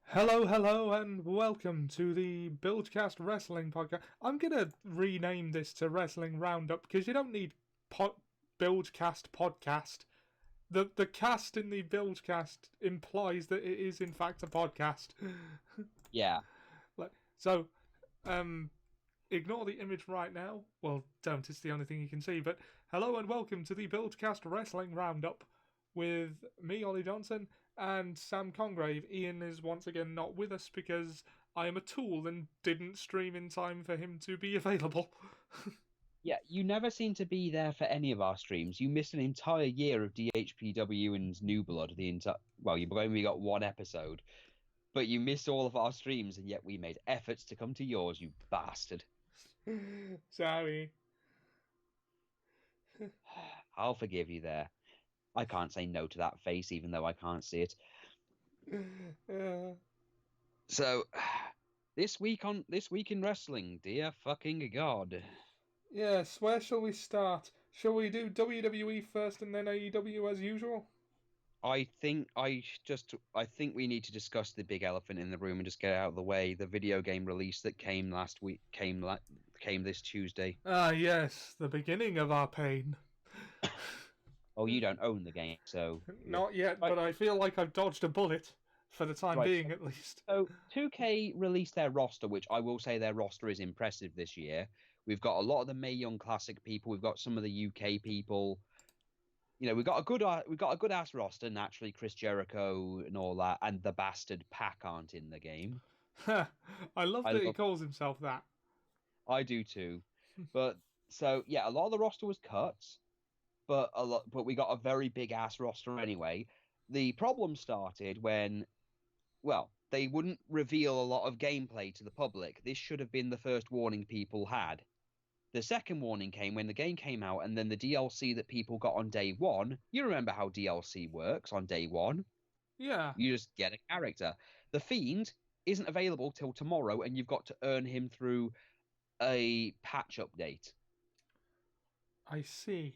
Hello, and welcome to the Bilgecast Wrestling Podcast. I'm gonna rename this to Wrestling Roundup because you don't need Bilgecast Podcast. The cast in the Bilgecast implies that it is in fact a podcast. Yeah. So, ignore the image right now. Well, don't. It's the only thing you can see. But hello and welcome to the Bilgecast Wrestling Roundup with me, Ollie Johnson, and Sam Congrave. Ian is once again not with us because I am a tool and didn't stream in time for him to be available. Yeah, you never seem to be there for any of our streams. You missed an entire year of DHPW and New Blood. Well, you've only got one episode, but you missed all of our streams, and yet we made efforts to come to yours, you bastard. Sorry. I'll forgive you there. I can't say no to that face, even though I can't see it. So, this week in wrestling, dear fucking God. Yes, where shall we start? Shall we do WWE first and then AEW as usual? I think we need to discuss the big elephant in the room and just get it out of the way. The video game release that came last week came this Tuesday. Ah, yes, the beginning of our pain. Oh, you don't own the game, so Not yet, but I feel like I've dodged a bullet for the time being, at least. So 2K released their roster, which I will say their roster is impressive this year. We've got a lot of the Mae Young Classic people. We've got some of the UK people. You know, we've got a good ass roster. Naturally, Chris Jericho and all that, and the bastard Pac aren't in the game. I love that he calls himself that. I do too. But so yeah, a lot of the roster was cut, but we got a very big ass roster anyway. The problem started when, well, they wouldn't reveal a lot of gameplay to the public. This should have been the first warning people had. The second warning came when the game came out, and then the DLC that people got on day one. You remember how DLC works on day one? Yeah. You just get a character. The Fiend isn't available till tomorrow, and you've got to earn him through a patch update. I see.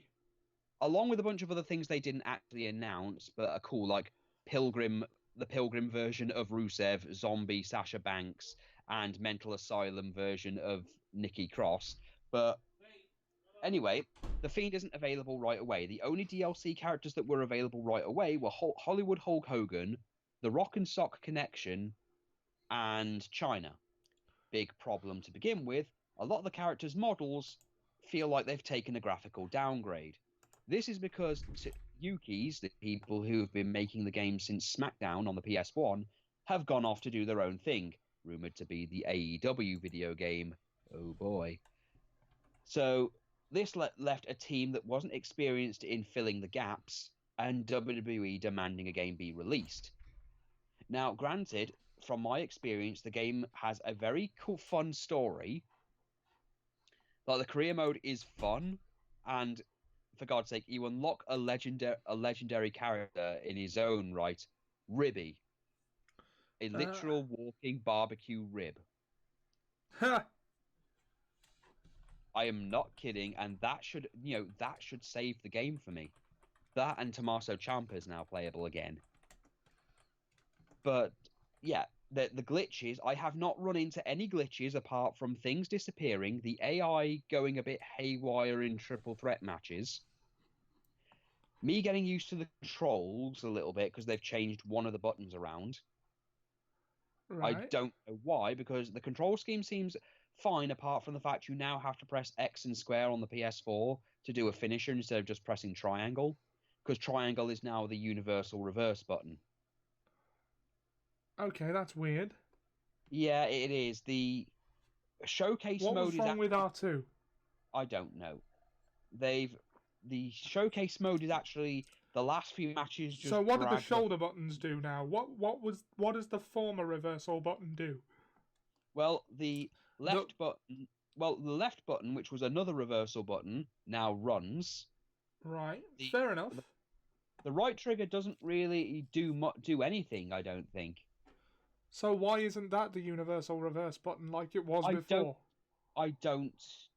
Along with a bunch of other things they didn't actually announce, but are cool, like the Pilgrim version of Rusev, Zombie Sasha Banks, and Mental Asylum version of Nikki Cross. But anyway, The Fiend isn't available right away. The only DLC characters that were available right away were Hollywood Hulk Hogan, the Rock and Sock Connection, and China. Big problem to begin with, a lot of the characters' models feel like they've taken a graphical downgrade. This is because Yukis, the people who have been making the game since Smackdown on the PS1, have gone off to do their own thing, rumored to be the AEW video game. Oh boy. So this left a team that wasn't experienced in filling the gaps, and WWE demanding a game be released. Now, granted, from my experience, the game has a very cool, fun story. Like, the career mode is fun, and for God's sake, you unlock a legendary character in his own right, Ribby, a literal walking barbecue rib. I am not kidding, and that should save the game for me. That and Tommaso Ciampa is now playable again. But yeah, the glitches, I have not run into any glitches apart from things disappearing, the AI going a bit haywire in triple threat matches, me getting used to the controls a little bit because they've changed one of the buttons around. Right. I don't know why, because the control scheme seems fine apart from the fact you now have to press X and square on the PS4 to do a finisher instead of just pressing triangle, because triangle is now the universal reverse button. Okay, that's weird. Yeah, it is. The showcase mode is... What was wrong with R2? I don't know. The showcase mode is actually the last few matches. Just so what do the shoulder buttons do now? What does the former reversal button do? Well, the left button, which was another reversal button, now runs. Right, fair enough. The right trigger doesn't really do anything, I don't think. So why isn't that the universal reverse button like it was before? I don't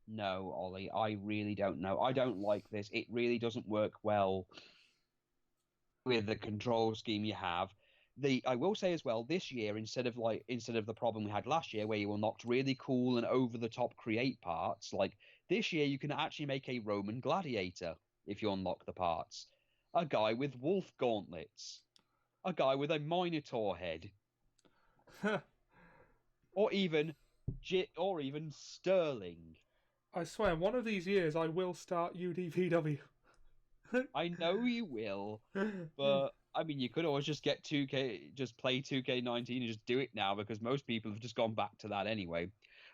know, Ollie. I really don't know. I don't like this. It really doesn't work well with the control scheme you have. I will say as well, this year, instead of the problem we had last year where you unlocked really cool and over the top create parts, like this year you can actually make a Roman gladiator if you unlock the parts. A guy with wolf gauntlets. A guy with a minotaur head. or even Sterling. I swear, one of these years I will start UDVW. I know you will, but I mean, you could always just get 2K, just play 2K19 and just do it now because most people have just gone back to that anyway.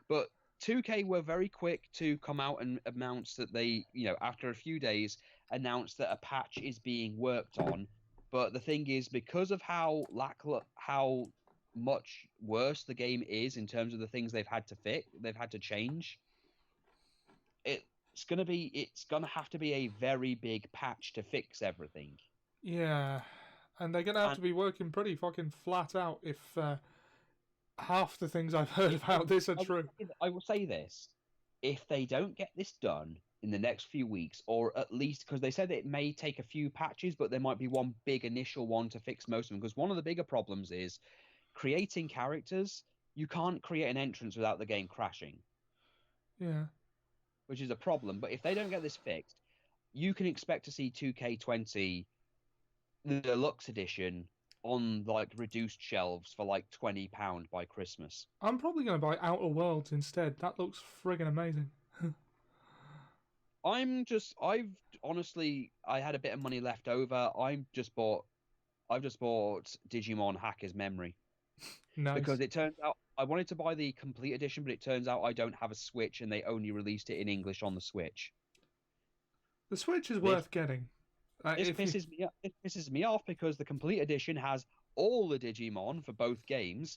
But 2K were very quick to come out and announce that they, after a few days, announced that a patch is being worked on. But the thing is, because of how much worse the game is in terms of the things they've had to change, it's gonna have to be a very big patch to fix everything. Yeah, and they're gonna have to be working pretty fucking flat out if half the things I've heard about this are true. I will say this: if they don't get this done in the next few weeks, or at least because they said it may take a few patches, but there might be one big initial one to fix most of them. Because one of the bigger problems is creating characters. You can't create an entrance without the game crashing. Yeah. Which is a problem. But if they don't get this fixed, you can expect to see 2K20, the deluxe edition, on like reduced shelves for like £20 by Christmas. I'm probably going to buy Outer Worlds instead. That looks friggin' amazing. I had a bit of money left over. I've just bought Digimon Hacker's Memory. Nice. Because it turns out I wanted to buy the complete edition, but it turns out I don't have a Switch and they only released it in English on the Switch. The Switch is worth getting. This pisses me off because the complete edition has all the Digimon for both games,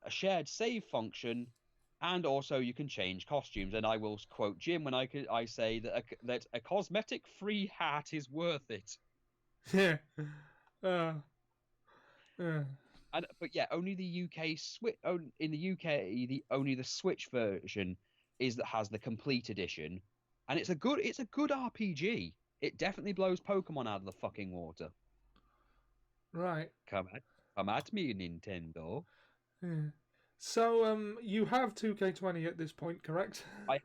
a shared save function, and also you can change costumes. And I will quote Jim when I say that a cosmetic-free hat is worth it. Yeah. But yeah, only the UK Switch. In the UK, only the Switch version that has the complete edition, and it's a good RPG. It definitely blows Pokemon out of the fucking water. Right. Come at me, Nintendo. Yeah. So, you have 2K20 at this point, correct? I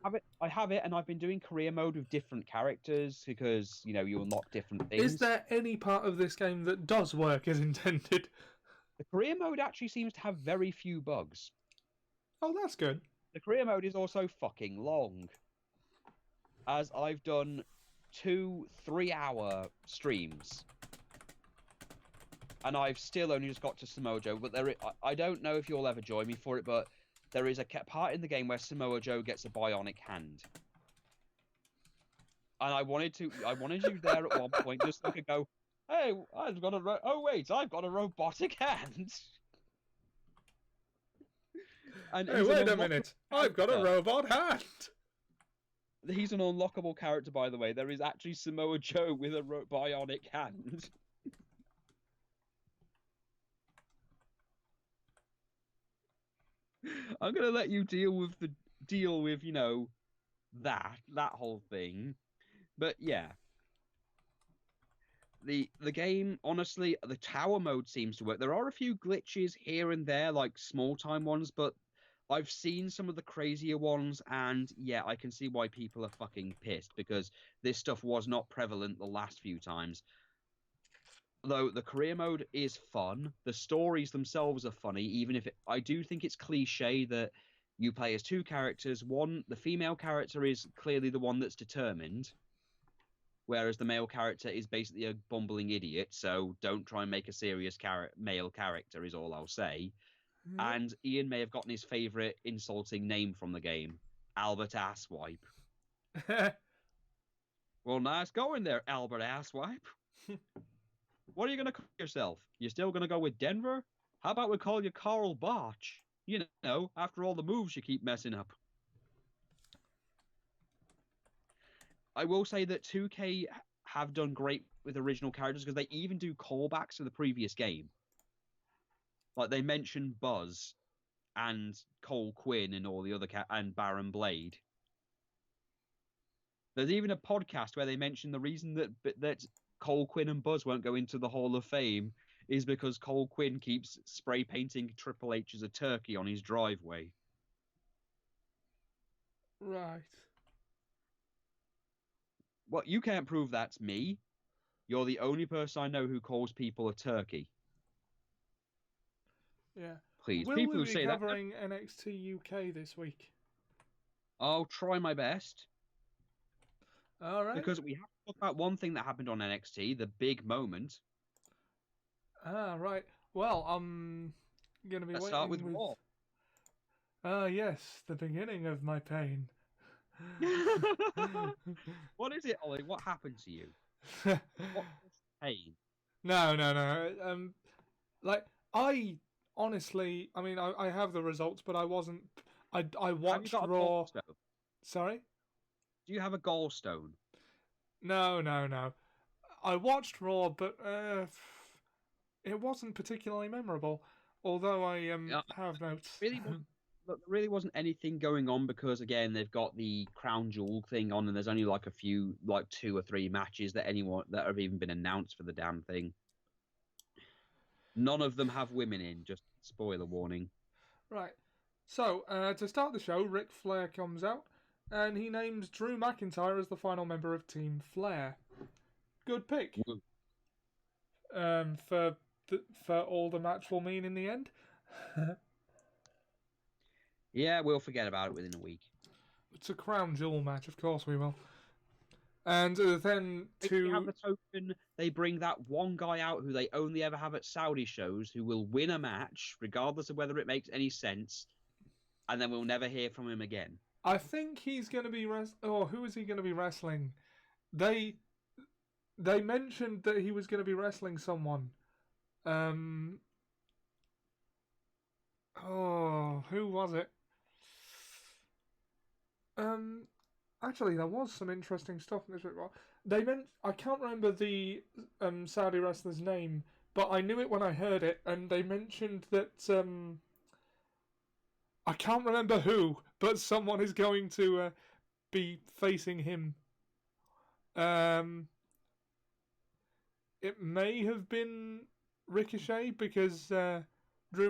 have it, and I've been doing career mode with different characters because you unlock different things. Is there any part of this game that does work as intended? The career mode actually seems to have very few bugs. Oh, that's good. The career mode is also fucking long, as I've done 2 3-hour streams. And I've still only just got to Samoa Joe, but I don't know if you'll ever join me for it, but there is a part in the game where Samoa Joe gets a bionic hand. And I wanted you there at one point just so I could go, hey, I've got a robotic hand. And hey, wait a minute, I've got a robot hand. He's an unlockable character, by the way. There is actually Samoa Joe with a bionic hand. I'm gonna let you deal with that whole thing. But yeah. The game, honestly, the tower mode seems to work. There are a few glitches here and there, like small time ones, but I've seen some of the crazier ones, and yeah, I can see why people are fucking pissed, because this stuff was not prevalent the last few times. Though the career mode is fun, the stories themselves are funny, even if I do think it's cliche that you play as 2 characters. The female character is clearly the one that's determined, whereas the male character is basically a bumbling idiot, so don't try and make a serious male character is all I'll say. And Ian may have gotten his favourite insulting name from the game, Albert Asswipe. Well, nice going there, Albert Asswipe. What are you going to call yourself? You still going to go with Denver? How about we call you Carl Botch? After all the moves you keep messing up. I will say that 2K have done great with original characters because they even do callbacks to the previous game. Like they mention Buzz and Cole Quinn and all the other and Baron Blade. There's even a podcast where they mention the reason that Cole Quinn and Buzz won't go into the Hall of Fame is because Cole Quinn keeps spray painting Triple H as a turkey on his driveway. Right. Well, you can't prove that's me. You're the only person I know who calls people a turkey. Yeah. Please, Will people we who be say that, covering NXT UK this week? I'll try my best. All right. Because we have to talk about one thing that happened on NXT, the big moment. Ah, right. Well, I'm gonna be Let's waiting start with with. Raw. Ah, yes, the beginning of my pain. What is it, Ollie? What happened to you? What pain? No, no, no. Like I honestly, I mean, I have the results, but I wasn't. I Have you watched got a Raw. gallstone? Sorry. Do you have a gallstone? No, no, no. I watched Raw, but it wasn't particularly memorable. Although I Yeah, have notes. really wasn't. Look, there really wasn't anything going on because again they've got the crown jewel thing on, and there's only like a few, like 2 or 3 matches that have even been announced for the damn thing. None of them have women in. Just spoiler warning. Right. So to start the show, Ric Flair comes out, and he names Drew McIntyre as the final member of Team Flair. Good pick. Woo. For all the match will mean in the end. Yeah, we'll forget about it within a week. It's a crown jewel match, of course we will. And then They have the token. They bring that one guy out who they only ever have at Saudi shows, who will win a match regardless of whether it makes any sense, and then we'll never hear from him again. I think he's going to be who is he going to be wrestling? They mentioned that he was going to be wrestling someone. Who was it? Actually, there was some interesting stuff in this bit. I can't remember the Saudi wrestler's name, but I knew it when I heard it, and they mentioned that I can't remember who, but someone is going to be facing him. It may have been Ricochet because Drew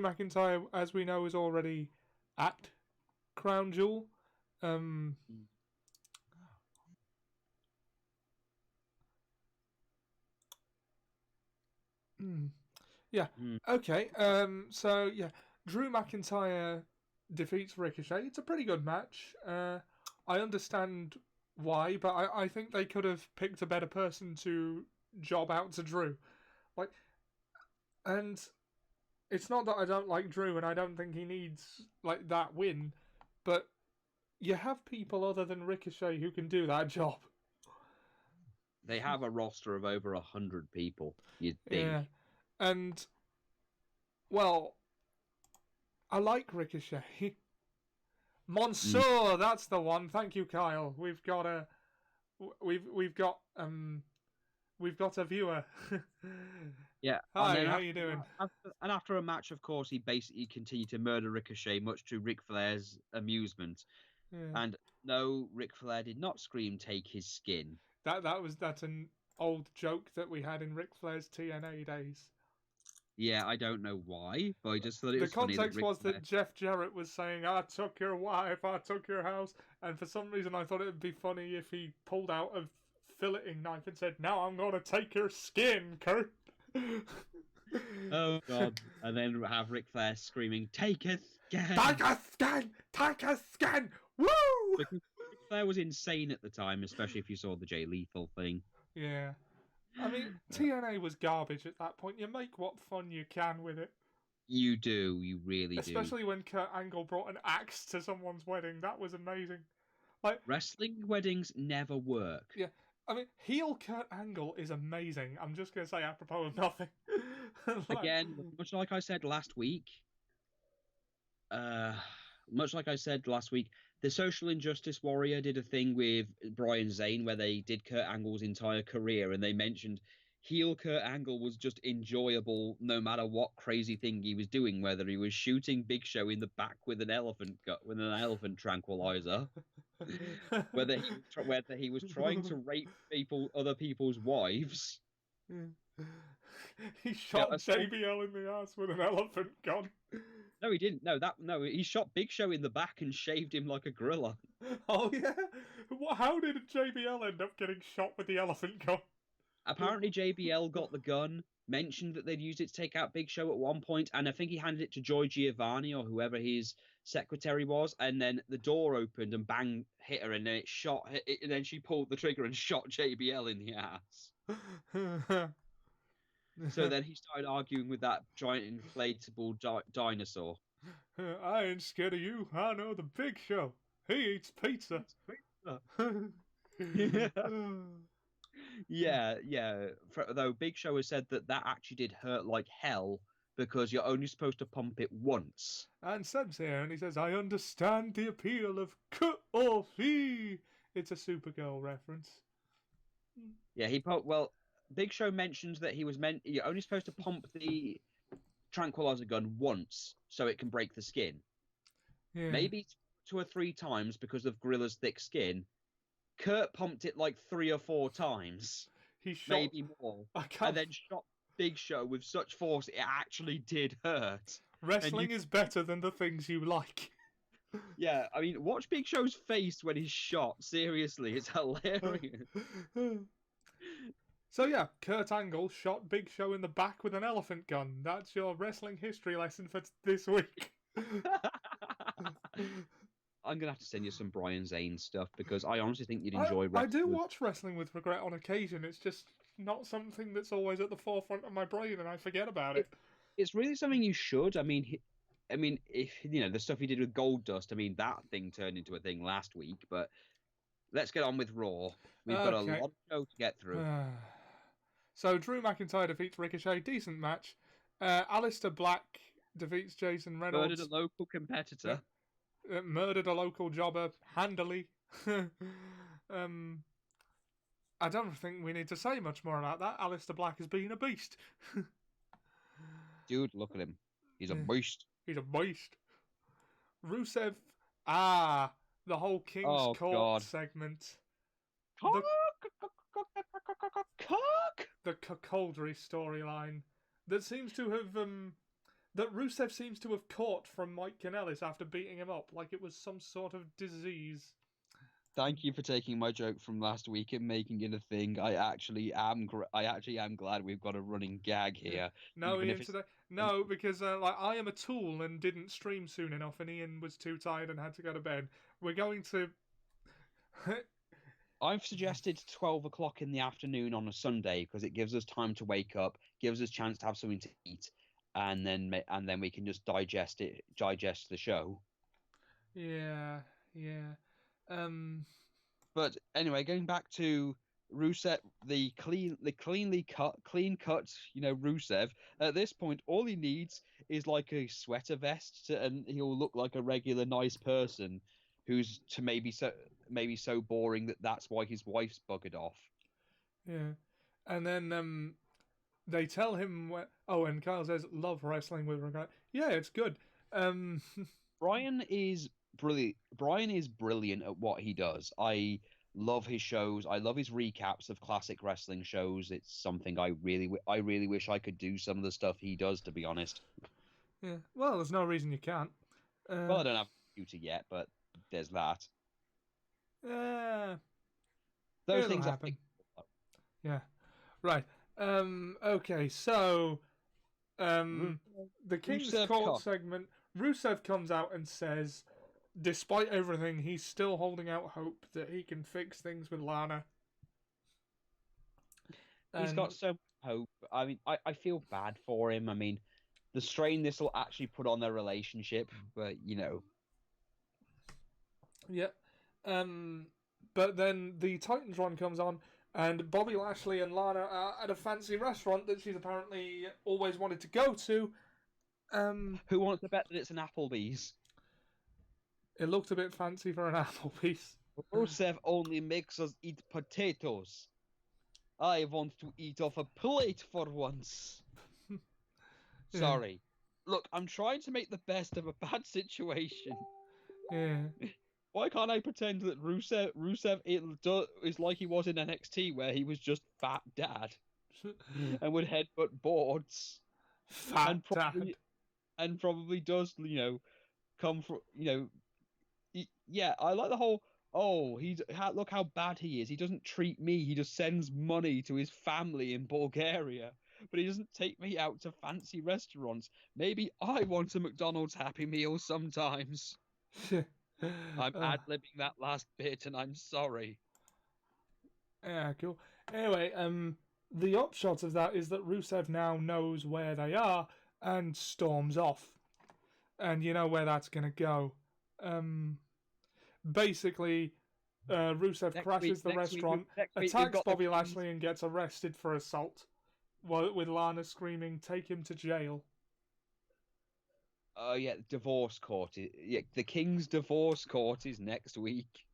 McIntyre, as we know, is already at Crown Jewel. Yeah. Okay. So yeah, Drew McIntyre defeats Ricochet. It's a pretty good match. I understand why, but I think they could have picked a better person to job out to Drew. And it's not that I don't like Drew and I don't think he needs that win, but you have people other than Ricochet who can do that job. They have a roster of over 100 people, you'd think. Yeah. And, well, I like Ricochet. Monsieur, that's the one. Thank you, Kyle. We've got a viewer. Yeah. Hi, how you doing? After a match, of course, he basically continued to murder Ricochet, much to Ric Flair's amusement. Yeah. And no, Ric Flair did not scream, "Take his skin." That's an old joke that we had in Ric Flair's TNA days. Yeah, I don't know why, but I just thought it was funny. The context was that Jeff Jarrett was saying, "I took your wife, I took your house," and for some reason I thought it would be funny if he pulled out a filleting knife and said, "Now I'm going to take your skin, Kurt." Oh God! And then have Ric Flair screaming, "Take a skin! Take a skin! Take a skin! Woo!" Because Ric Flair was insane at the time, especially if you saw the Jay Lethal thing. Yeah. I mean, TNA was garbage at that point. You make what fun you can with it. You do, you really do. Especially when Kurt Angle brought an axe to someone's wedding. That was amazing. Wrestling weddings never work. Yeah. I mean, heel Kurt Angle is amazing. I'm just going to say apropos of nothing. Again, much like I said last week, the Social Injustice Warrior did a thing with Brian Zane where they did Kurt Angle's entire career, and they mentioned heel Kurt Angle was just enjoyable no matter what crazy thing he was doing, whether he was shooting Big Show in the back with an elephant tranquilizer, whether he was trying to rape other people's wives. He shot assault. JBL in the ass with an elephant gun. No, he didn't. No, he shot Big Show in the back and shaved him like a gorilla. Oh yeah. How did JBL end up getting shot with the elephant gun? Apparently, JBL got the gun, mentioned that they'd used it to take out Big Show at one point, and I think he handed it to Joy Giovanni or whoever his secretary was, and then the door opened and bang, hit her, and then and then she pulled the trigger and shot JBL in the ass. So then he started arguing with that giant inflatable dinosaur. I ain't scared of you. I know the Big Show. He eats pizza. Yeah. Though Big Show has said that actually did hurt like hell because you're only supposed to pump it once. And Seb's here, and he says, "I understand the appeal of coffee." It's a Supergirl reference. Yeah, Big Show mentions that you're only supposed to pump the tranquilizer gun once so it can break the skin. Yeah. Maybe 2 or 3 times because of Gorilla's thick skin. Kurt pumped it like 3 or 4 times. He shot, maybe more. And then shot Big Show with such force it actually did hurt. Wrestling is better than the things you like. Yeah, I mean, watch Big Show's face when he's shot. Seriously, it's hilarious. So yeah, Kurt Angle shot Big Show in the back with an elephant gun. That's your wrestling history lesson for this week. I'm going to have to send you some Brian Zane stuff because I honestly think you'd enjoy wrestling. I do watch Wrestling with Regret on occasion. It's just not something that's always at the forefront of my brain and I forget about it. It's really something you should. I mean, if the stuff he did with Goldust, I mean, that thing turned into a thing last week, but let's get on with Raw. We've got a lot of show to get through. So Drew McIntyre defeats Ricochet. Decent match. Aleister Black defeats Jason Reynolds. Murdered a local competitor. Murdered a local jobber handily. I don't think we need to say much more about that. Aleister Black has been a beast. Dude, look at him. He's a beast. He's a beast. Rusev. The whole King's Court segment. The cuckoldry storyline that seems to have that Rusev seems to have caught from Mike Kanellis after beating him up like it was some sort of disease. Thank you for taking my joke from last week and making it a thing. I actually am glad we've got a running gag here. No, Ian, today. No, because I am a tool and didn't stream soon enough, and Ian was too tired and had to go to bed. We're going to. I've suggested 12 o'clock in the afternoon on a Sunday because it gives us time to wake up, gives us a chance to have something to eat, and then we can just digest the show. Yeah. But anyway, going back to Rusev, the clean cut, Rusev. At this point, all he needs is like a sweater vest, and he'll look like a regular nice person who's maybe so boring that's why his wife's buggered off. Yeah, and then they tell him and Kyle says, "Love wrestling with regret." Yeah, it's good. Brian is brilliant. Brian is brilliant at what he does. I love his shows. I love his recaps of classic wrestling shows. It's something I really wish I could do some of the stuff he does, to be honest. Yeah. Well, there's no reason you can't. Well, I don't have a computer yet, but there's that. Those things happen. Yeah. Right. Okay. So, the King's Court segment. Rusev comes out and says, despite everything, he's still holding out hope that he can fix things with Lana. He's got so much hope. I mean, I feel bad for him. I mean, the strain this will actually put on their relationship, but Yep. But then the Titans run comes on, and Bobby Lashley and Lana are at a fancy restaurant that she's apparently always wanted to go to. Who wants to bet that it's an Applebee's? It looked a bit fancy for an Applebee's. Rusev only makes us eat potatoes. I want to eat off a plate for once. Yeah. Sorry. Look, I'm trying to make the best of a bad situation. Yeah. Why can't I pretend that Rusev is like he was in NXT, where he was just fat dad? and would headbutt boards, Fat and dad. probably does, come from, yeah. I like the whole. Oh, look how bad he is. He doesn't treat me. He just sends money to his family in Bulgaria, but he doesn't take me out to fancy restaurants. Maybe I want a McDonald's Happy Meal sometimes. I'm ad-libbing that last bit, and I'm sorry. Yeah, cool. Anyway, the upshot of that is that Rusev now knows where they are and storms off. And you know where that's going to go. Basically, Rusev crashes the restaurant, attacks Bobby Lashley, and gets arrested for assault. With Lana screaming, "Take him to jail." Oh, yeah, divorce court. Yeah, the King's divorce court is next week.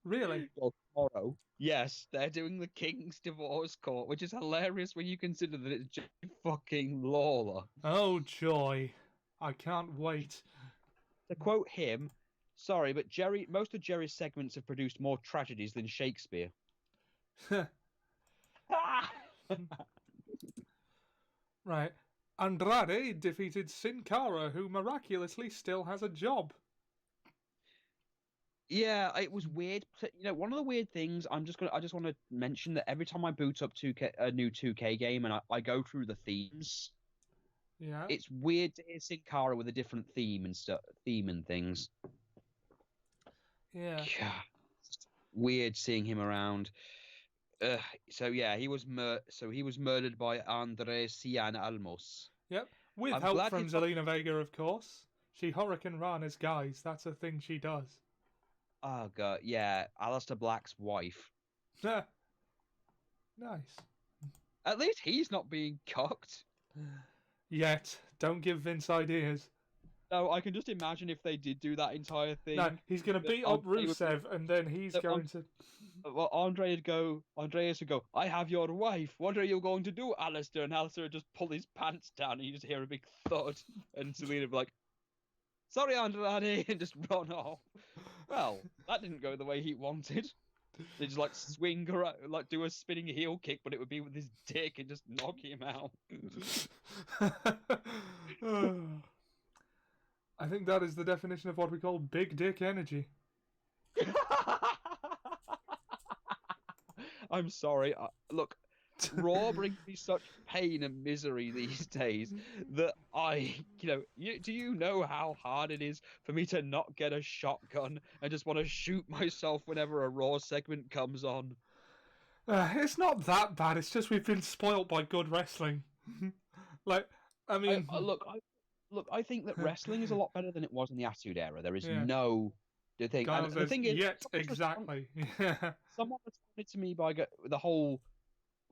Really? Well, tomorrow. Yes, they're doing the King's divorce court, which is hilarious when you consider that it's just fucking Lawler. Oh, joy. I can't wait. To quote him, sorry, but most of Jerry's segments have produced more tragedies than Shakespeare. Right. Andrade defeated Sin Cara, who miraculously still has a job. Yeah, it was weird. One of the weird things I just want to mention that every time I boot up a new 2K game and I go through the themes, yeah, it's weird to hear Sin Cara with a different theme and things. Yeah. Weird seeing him around. So yeah, he was murdered by Andres Cien Almos. Yep, with help from Zelina Vega, of course. She Hurricane Rana's guys. That's a thing she does. Oh god, yeah, Aleister Black's wife. Nice. At least he's not being cocked. Yet. Don't give Vince ideas. No, I can just imagine if they did do that entire thing. No, he's going to beat up Rusev, and then he's going to... Well, Andreas would go, I have your wife. What are you going to do, Aleister? And Aleister would just pull his pants down, and you just hear a big thud. And Zelina would be like, sorry, Andrade, and just run off. Well, that didn't go the way he wanted. They just swing around, do a spinning heel kick, but it would be with his dick and just knock him out. I think that is the definition of what we call big dick energy. I'm sorry. Look, Raw brings me such pain and misery these days that do you know how hard it is for me to not get a shotgun and just want to shoot myself whenever a Raw segment comes on? It's not that bad. It's just we've been spoiled by good wrestling. I think that wrestling is a lot better than it was in the Attitude Era. There is no the thing. And the thing is, exactly. Someone responded to me by the whole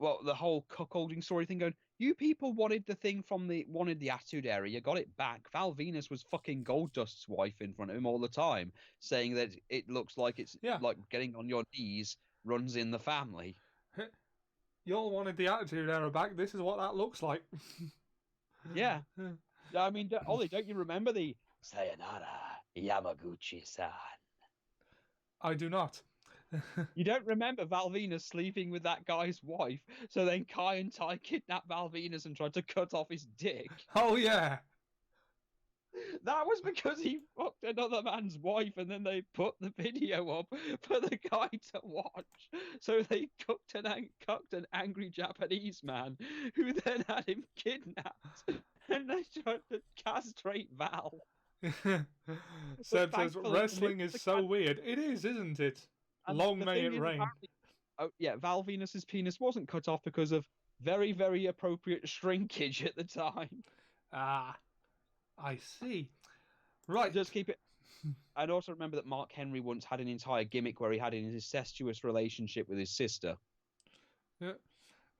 cuckolding story thing. Going, you people wanted the Attitude Era. You got it back. Val Venus was fucking Goldust's wife in front of him all the time, saying that it looks like it's like getting on your knees runs in the family. You all wanted the Attitude Era back. This is what that looks like. Yeah. I mean, Ollie, don't you remember the Sayonara Yamaguchi-san? I do not. You don't remember Val Venus sleeping with that guy's wife, so then Kai and Tai kidnapped Val Venus and tried to cut off his dick? Oh, yeah. That was because he fucked another man's wife, and then they put the video up for the guy to watch. So they cucked an angry Japanese man, who then had him kidnapped, and they tried to castrate Val. Seb says wrestling is so weird. It is, isn't it? Long may it rain. Val Venus's penis wasn't cut off because of very, very appropriate shrinkage at the time. Ah. I see. Right. Just keep it. I'd also remember that Mark Henry once had an entire gimmick where he had an incestuous relationship with his sister. Yeah.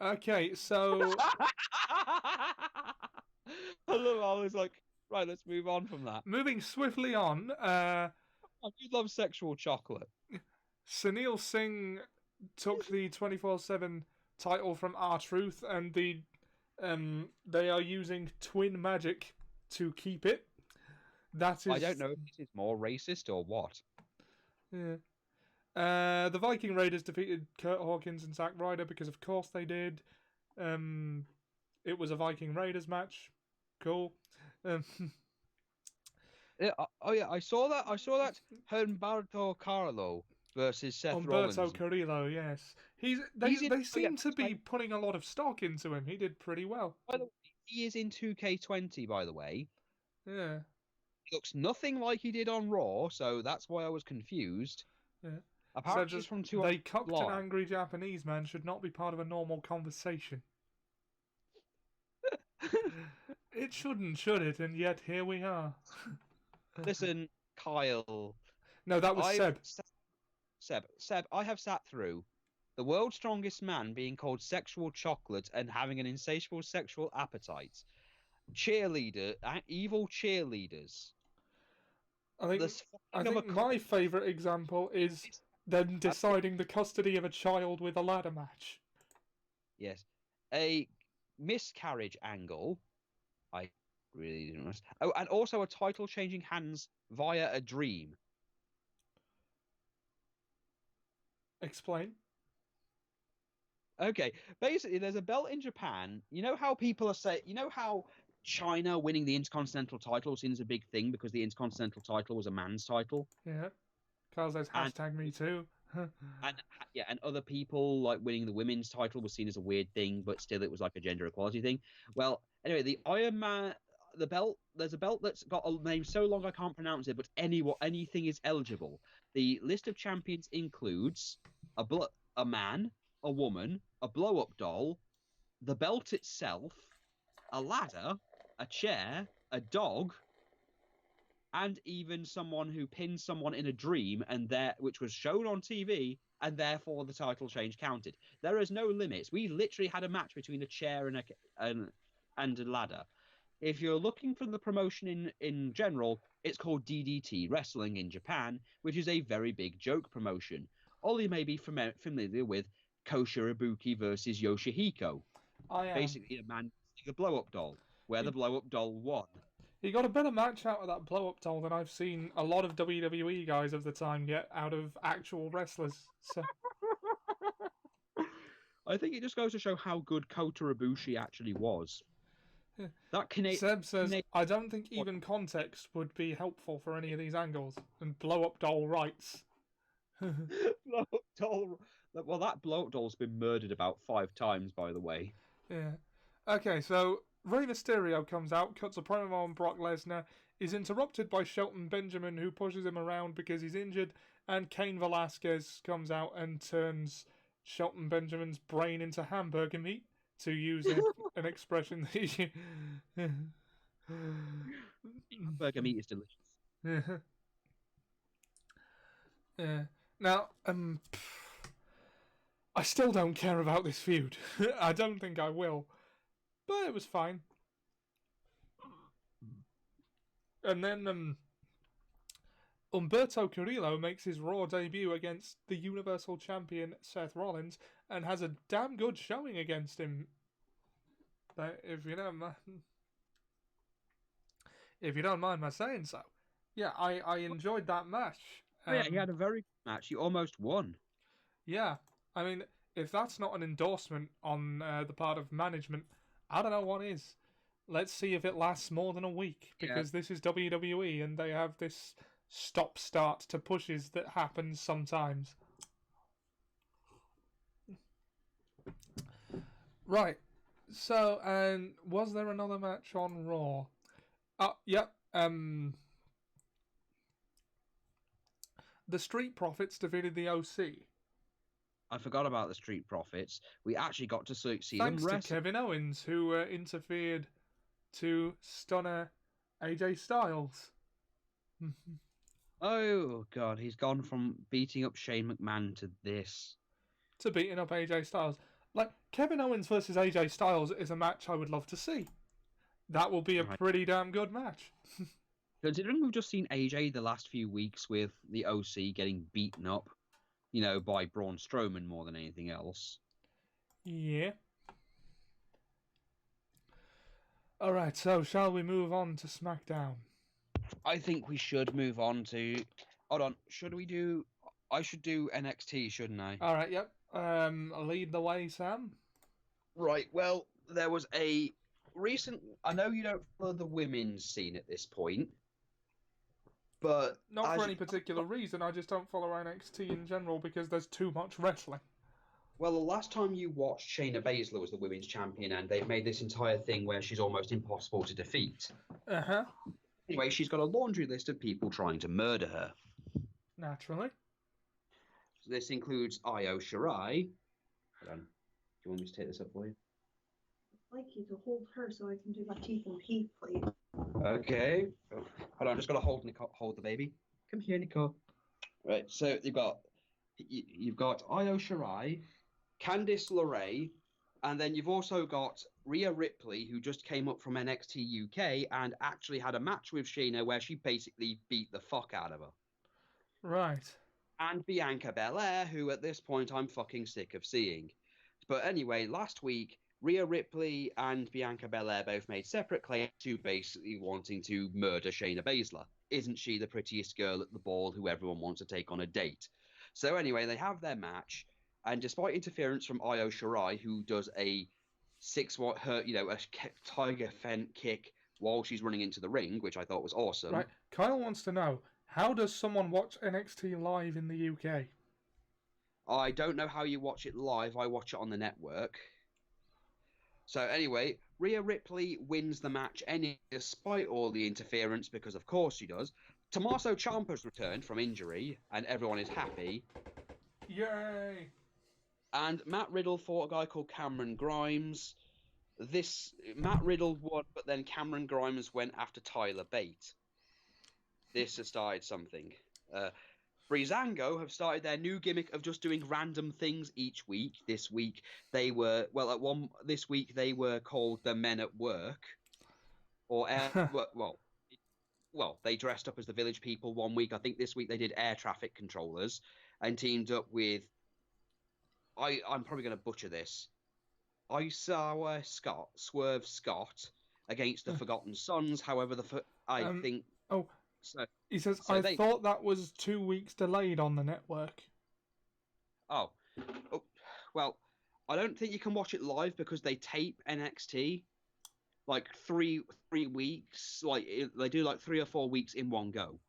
Okay, so... I was like, right, let's move on from that. Moving swiftly on. You love sexual chocolate. Sunil Singh took the 24/7 title from R-Truth, and they are using twin magic to keep it. That is... I don't know if this is more racist or what. Yeah. The Viking Raiders defeated Kurt Hawkins and Zack Ryder because, of course, they did. It was a Viking Raiders match. Cool. Yeah, I saw that. I saw that Humberto Carlo versus Seth Umberto Rollins. Carrillo, yes. They seem to be putting a lot of stock into him. He did pretty well. By the way, he is in 2K20, by the way. Yeah. He looks nothing like he did on Raw, so that's why I was confused. Yeah. Apparently, So he's from 2 they cocked an angry Japanese man should not be part of a normal conversation. It shouldn't, should it? And yet here we are. Listen, Kyle. No, that was Seb. Seb, I have sat through the world's strongest man being called sexual chocolate and having an insatiable sexual appetite. Evil cheerleaders. I think my favourite example is them deciding the custody of a child with a ladder match. Yes. A miscarriage angle. I really didn't understand. Oh, and also a title changing hands via a dream. Explain. Okay, basically, there's a belt in Japan. You know how people are saying, you know how China winning the Intercontinental title seems a big thing because the Intercontinental title was a man's title? Yeah. Carl says #me too. and other people like winning the women's title was seen as a weird thing, but still it was like a gender equality thing. Well, anyway, the Iron Man, the belt, there's a belt that's got a name so long I can't pronounce it, but anything is eligible. The list of champions includes a man, a woman, a blow-up doll, the belt itself, a ladder, a chair, a dog, and even someone who pinned someone in a dream, which was shown on TV, and therefore the title change counted. There is no limits. We literally had a match between a chair and a ladder. If you're looking for the promotion in general, it's called DDT Wrestling in Japan, which is a very big joke promotion. Ollie may be familiar with Kosher Ibuki versus Yoshihiko. I am. Basically, a man using a blow-up doll, where the blow-up doll won. He got a better match out of that blow-up doll than I've seen a lot of WWE guys of the time get out of actual wrestlers. So I think it just goes to show how good Kota Ibushi actually was. Yeah. That Seb says, I don't think even context would be helpful for any of these angles. And blow-up doll writes. Blow-up doll. Well, that blow-up doll's been murdered about 5 times, by the way. Yeah. Okay, so Rey Mysterio comes out, cuts a promo on Brock Lesnar, is interrupted by Shelton Benjamin, who pushes him around because he's injured, and Cain Velasquez comes out and turns Shelton Benjamin's brain into hamburger meat, to use an expression that he... Hamburger meat is delicious. Yeah. Now, I still don't care about this feud. I don't think I will. But it was fine. And then Humberto Carrillo makes his Raw debut against the Universal Champion Seth Rollins and has a damn good showing against him. But if you don't mind my saying so. Yeah, I enjoyed that match. Yeah, he had a very good match. He almost won. Yeah, I mean, if that's not an endorsement on the part of management, I don't know what is. Let's see if it lasts more than a week, because this is WWE and they have this stop-start to pushes that happens sometimes. Right. So, and was there another match on Raw? Yep. The Street Profits defeated the OC. I forgot about the Street Profits. We actually got to see Thanks them to Kevin Owens, who interfered to stunner AJ Styles. Oh, God. He's gone from beating up Shane McMahon to this. To beating up AJ Styles. Like, Kevin Owens versus AJ Styles is a match I would love to see. That will be a pretty damn good match. Considering we've just seen AJ the last few weeks with the OC getting beaten up, by Braun Strowman more than anything else. Yeah. Alright, so shall we move on to Smackdown? I think we should move on to... Hold on, should we do... I should do NXT, shouldn't I? All right, yep. Lead the way, Sam. Right. Well, there was a recent. I know you don't follow the women's scene at this point, but Not for any particular reason. I just don't follow NXT in general because there's too much wrestling. well, the last time you watched, Shayna Baszler was the women's champion, and they've made this entire thing where she's almost impossible to defeat. Uh-huh. Anyway, she's got a laundry list of people trying to murder her. Naturally. So this includes Io Shirai. Hold on. Do you want me to take this up for you? I'd like you to hold her so I can do my teeth and Pete, please. Okay. Oh, hold on, I'm just gonna hold the baby. Come here, Nicole. Right. So you've got Io Shirai, Candice LeRae, and then you've also got Rhea Ripley, who just came up from NXT UK and actually had a match with Shayna where she basically beat the fuck out of her. Right. And Bianca Belair, who at this point I'm fucking sick of seeing. But anyway, last week, Rhea Ripley and Bianca Belair both made separate claims to basically wanting to murder Shayna Baszler. Isn't she the prettiest girl at the ball who everyone wants to take on a date? So anyway, they have their match, and despite interference from Io Shirai, who does a tiger fent kick while she's running into the ring, which I thought was awesome. Right. Kyle wants to know, how does someone watch NXT live in the UK? I don't know how you watch it live. I watch it on the network. So anyway, Rhea Ripley wins the match despite all the interference, because of course she does. Tommaso Ciampa's returned from injury, and everyone is happy. Yay! And Matt Riddle fought a guy called Cameron Grimes. Matt Riddle won, but then Cameron Grimes went after Tyler Bate. This has started something. Breezango have started their new gimmick of just doing random things each week. This week they were called the Men at Work, or they dressed up as the Village People one week. I think this week they did air traffic controllers and teamed up with. I'm probably going to butcher this. Swerve Scott against the Forgotten Sons. However, think. Oh. So, he says, I thought that was 2 weeks delayed on the network. Oh, well, I don't think you can watch it live because they tape NXT like three weeks. Like they do like 3 or 4 weeks in one go,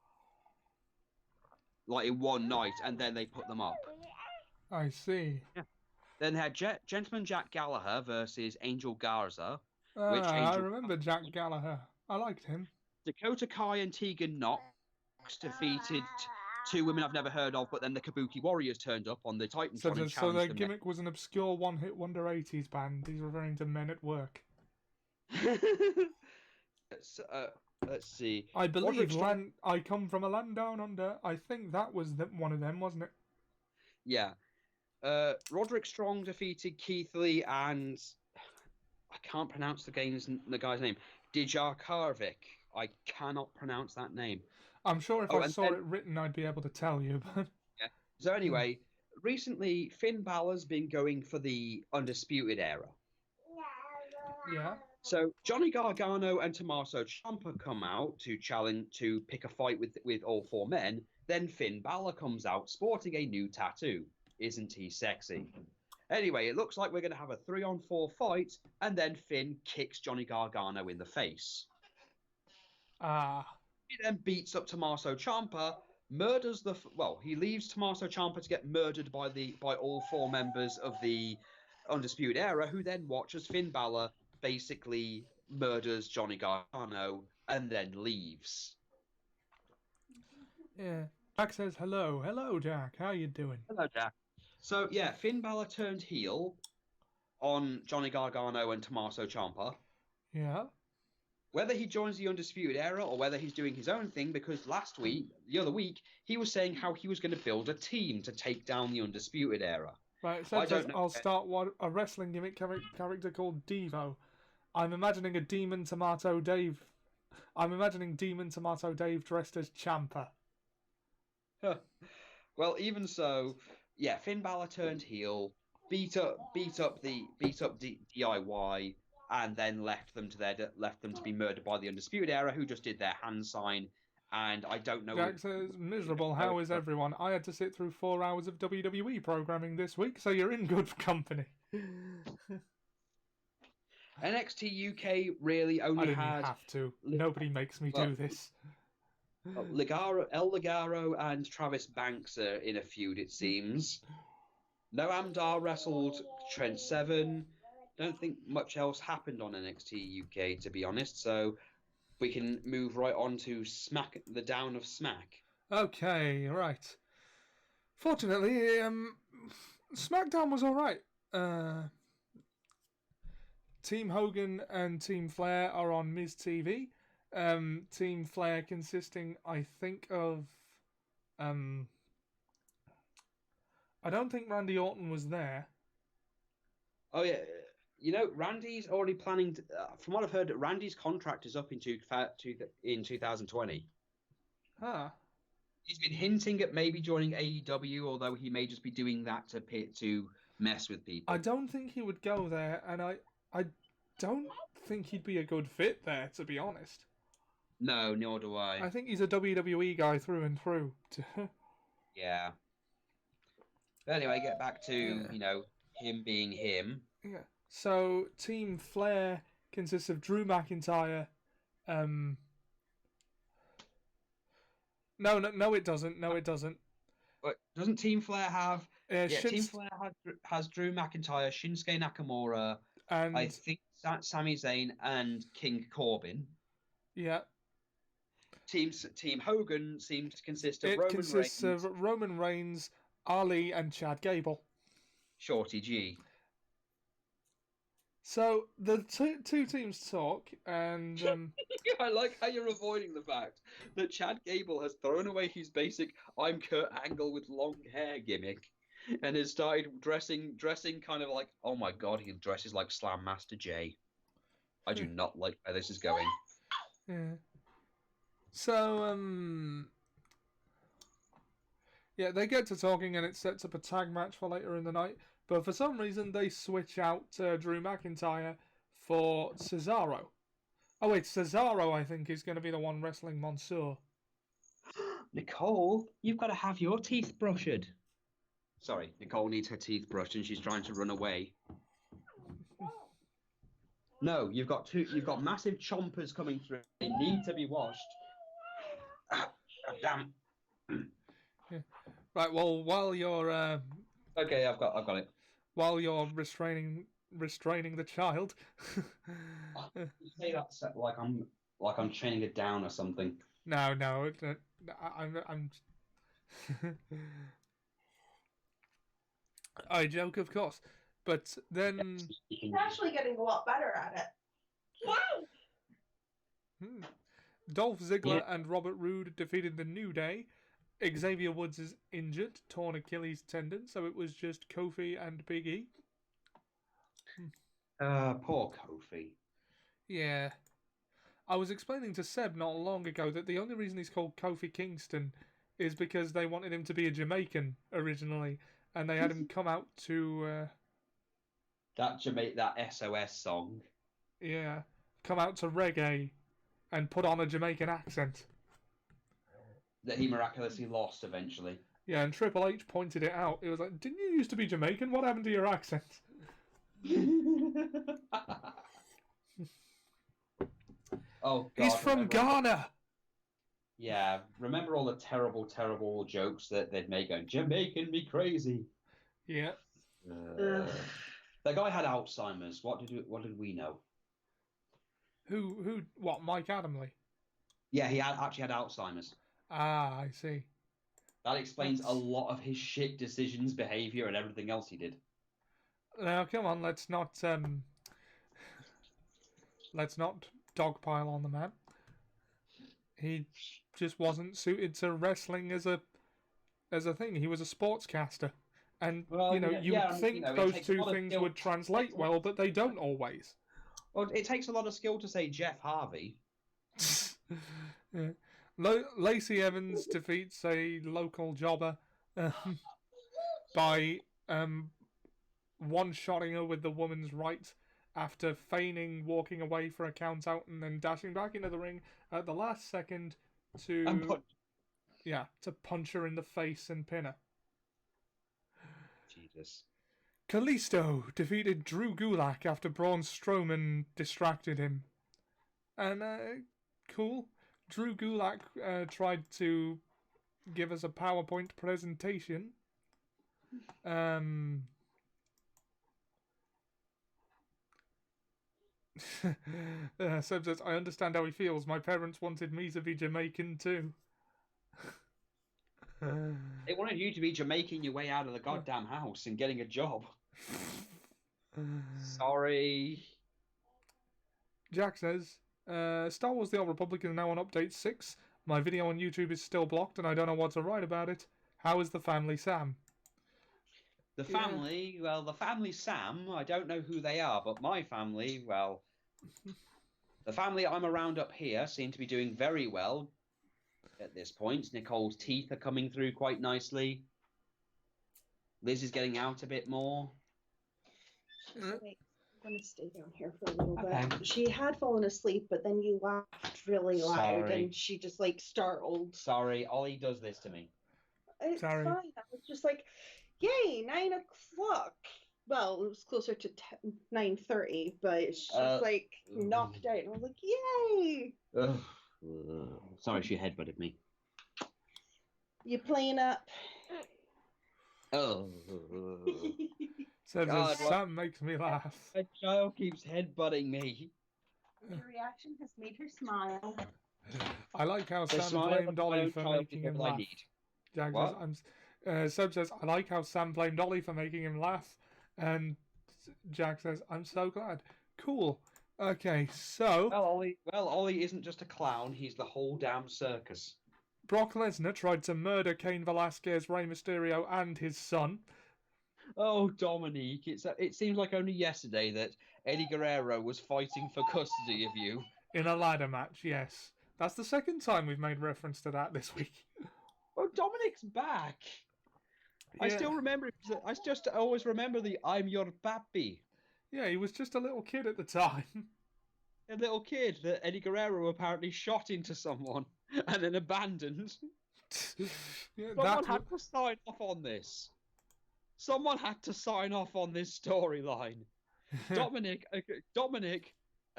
like in one night, and then they put them up. I see. Yeah. Then they had Gentleman Jack Gallagher versus Angel Garza. I remember Jack Gallagher. I liked him. Dakota Kai and Tegan Knox defeated 2 women I've never heard of, but then the Kabuki Warriors turned up on the Titantron and challenged them. So their gimmick was an obscure one-hit wonder 80s band. He's referring to Men at Work. Let's see. I believe I come from a land down under. I think that was one of them, wasn't it? Yeah. Roderick Strong defeated Keith Lee and I can't pronounce the guy's name. Dijakovic. I cannot pronounce that name. I'm sure if I saw it written, I'd be able to tell you. But yeah. So anyway, recently Finn Balor's been going for the Undisputed Era. Yeah. So Johnny Gargano and Tommaso Ciampa come out to pick a fight with all 4 men. Then Finn Balor comes out sporting a new tattoo. Isn't he sexy? Anyway, it looks like we're going to have a 3-on-4 fight, and then Finn kicks Johnny Gargano in the face. He then beats up Tommaso Ciampa, he leaves Tommaso Ciampa to get murdered by all 4 members of the Undisputed Era, who then watches Finn Balor basically murders Johnny Gargano and then leaves. Yeah. Jack says hello. Hello, Jack. How you doing? Hello, Jack. So, yeah, Finn Balor turned heel on Johnny Gargano and Tommaso Ciampa. Yeah. Whether he joins the Undisputed Era or whether he's doing his own thing, because the other week, he was saying how he was going to build a team to take down the Undisputed Era. Right, so I'll start a wrestling gimmick character called Devo. I'm imagining Demon Tomato Dave dressed as Ciampa. Well, even so, yeah, Finn Balor turned heel, beat up DIY, and then left them to be murdered by the Undisputed Era, who just did their hand sign and I don't know. Jack says, miserable. How is everyone? I had to sit through 4 hours of WWE programming this week, so you're in good company. NXT UK really only I didn't had have to. Nobody makes me do this. El Ligaro and Travis Banks are in a feud, it seems. Noam Dar wrestled Trent Seven. Don't think much else happened on NXT UK, to be honest. So we can move right on to the Down of Smack. Okay, right. Fortunately, Smackdown was alright. Team Hogan and Team Flair are on Miz TV. Team Flair consisting, I think, of... I don't think Randy Orton was there. Oh, yeah. Randy's already planning to... from what I've heard, Randy's contract is up in 2020. Huh. He's been hinting at maybe joining AEW, although he may just be doing that to mess with people. I don't think he would go there, and I don't think he'd be a good fit there, to be honest. No, nor do I. I think he's a WWE guy through and through. Yeah. But anyway, get back to, him being him. Yeah. So, Team Flair consists of Drew McIntyre. No, it doesn't. No, it doesn't. But doesn't Team Flair have... Team Flair has Drew McIntyre, Shinsuke Nakamura, and I think Sami Zayn and King Corbin. Yeah. Team Hogan seems to consist of Roman Reigns, Ali, and Chad Gable. Shorty G. So the two teams talk, and I like how you're avoiding the fact that Chad Gable has thrown away his basic "I'm Kurt Angle with long hair" gimmick, and has started dressing kind of like, oh my god, he dresses like Slam Master Jay. I do not like where this is going. Yeah. So yeah, they get to talking, and it sets up a tag match for later in the night. But for some reason, they switch out Drew McIntyre for Cesaro. Oh wait, Cesaro, I think, is going to be the one wrestling Mansoor. Nicole, you've got to have your teeth brushed. Sorry, Nicole needs her teeth brushed, and she's trying to run away. No, you've got massive chompers coming through. They need to be washed. Damn. Yeah. Right. Well, while you're okay, I've got it. While you're restraining the child. You say that like I'm training it down or something. No, I'm. I joke, of course, but then he's actually getting a lot better at it. Dolph Ziggler and Robert Roode defeated the New Day. Xavier Woods is injured, torn Achilles tendon, so it was just Kofi and Big E. Poor Kofi. Yeah. I was explaining to Seb not long ago that the only reason he's called Kofi Kingston is because they wanted him to be a Jamaican originally, and they had him come out to... that SOS song. Yeah. Come out to reggae and put on a Jamaican accent. That he miraculously lost eventually. Yeah, and Triple H pointed it out. It was like, didn't you used to be Jamaican? What happened to your accent? Oh, God. He's from Ghana! Yeah, remember all the terrible, terrible jokes that they'd make going, Jamaican me crazy. Yeah. That guy had Alzheimer's. What did we know? Who, what, Mike Adamley? Yeah, he actually had Alzheimer's. Ah, I see. That explains a lot of his shit decisions, behaviour, and everything else he did. Now, come on, let's not dogpile on the man. He just wasn't suited to wrestling as a thing. He was a sportscaster, and you'd think those two things would translate well, but they don't always. Well, it takes a lot of skill to say Jeff Harvey. Yeah. Lacey Evans defeats a local jobber by one-shotting her with the woman's right after feigning walking away for a count-out and then dashing back into the ring at the last second to punch her in the face and pin her. Jesus. Kalisto defeated Drew Gulak after Braun Strowman distracted him. And, cool. Drew Gulak tried to give us a PowerPoint presentation. Seb says, I understand how he feels. My parents wanted me to be Jamaican too. They wanted you to be Jamaican your way out of the goddamn house and getting a job. Sorry. Jack says, Star Wars The Old Republic is now on update 6. My video on YouTube is still blocked and I don't know what to write about it. How is the family, Sam? The family, well, the family Sam, I don't know who they are, but my family, well, the family I'm around up here seem to be doing very well at this point. Nicole's teeth are coming through quite nicely. Liz is getting out a bit more. Wait, I'm going to stay down here for a little bit. She had fallen asleep, but then you laughed really loud, and she just, like, startled. Sorry, Ollie does this to me. It's fine. I was just like, yay, 9 o'clock. Well, it was closer to 9:30, but she's like knocked out. And I was like, yay! Sorry, she headbutted me. You playing up? Oh. Sam makes me laugh. My child keeps headbutting me. Your reaction has made her smile. I like how Sam blamed Ollie for making him laugh. Jack says, Seb says, I like how Sam blamed Ollie for making him laugh. And Jack says, I'm so glad. Cool. Okay, so... Well, Ollie isn't just a clown, he's the whole damn circus. Brock Lesnar tried to murder Cain Velasquez, Rey Mysterio, and his son. Oh, Dominique, it seems like only yesterday that Eddie Guerrero was fighting for custody of you. In a ladder match, yes. That's the second time we've made reference to that this week. Oh, Dominic's back. Yeah. I just always remember the I'm your papi. Yeah, he was just a little kid at the time. A little kid that Eddie Guerrero apparently shot into someone and then abandoned. Someone had to sign off on this. Someone had to sign off on this storyline. Dominic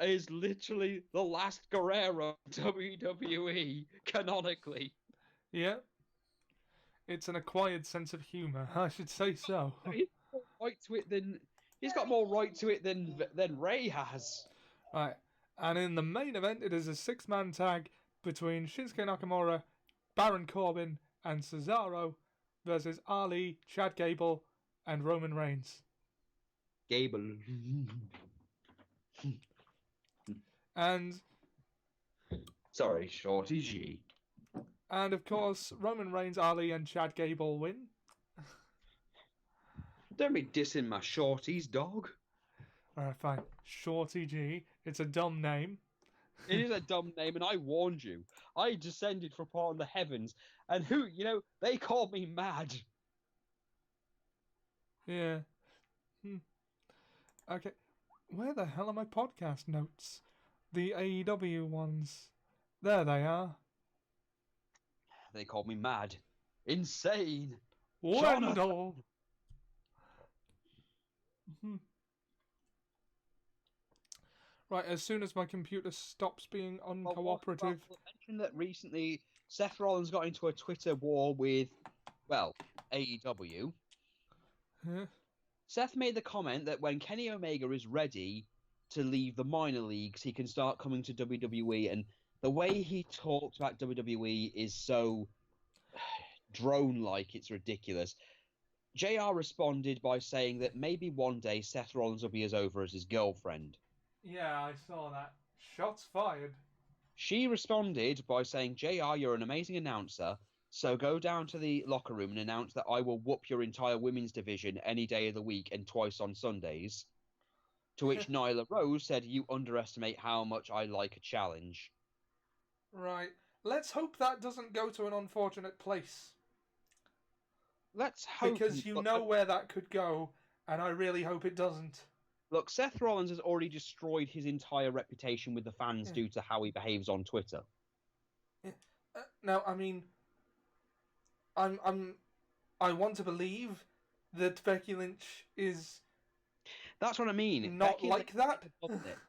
is literally the last Guerrero WWE, canonically. Yeah. It's an acquired sense of humour, I should say so. He's got more right to it than Ray has. Right. And in the main event, it is a 6-man tag between Shinsuke Nakamura, Baron Corbin, and Cesaro versus Ali, Chad Gable, and Roman Reigns. Gable. And... Sorry, Shorty G. And of course, Roman Reigns, Ali, and Chad Gable win. Don't be dissing my shorties, dog. Alright, fine. Shorty G. It's a dumb name. It is a dumb name, and I warned you. I descended from upon the heavens, and they called me mad. Yeah. Okay. Where the hell are my podcast notes? The AEW ones. There they are. They called me mad. Insane. Wendell. Right, as soon as my computer stops being uncooperative... Well, mention that recently Seth Rollins got into a Twitter war with, AEW. Huh? Seth made the comment that when Kenny Omega is ready to leave the minor leagues, he can start coming to WWE, and the way he talks about WWE is so drone-like, it's ridiculous. JR responded by saying that maybe one day Seth Rollins will be as over as his girlfriend. Yeah, I saw that. Shots fired. She responded by saying, JR, you're an amazing announcer, so go down to the locker room and announce that I will whoop your entire women's division any day of the week and twice on Sundays. To which Nyla Rose said, you underestimate how much I like a challenge. Right. Let's hope that doesn't go to an unfortunate place. Let's hope. Because you know where that could go, and I really hope it doesn't. Look, Seth Rollins has already destroyed his entire reputation with the fans due to how he behaves on Twitter. Now, I mean, I want to believe that Becky Lynch is That's what I mean. not like that.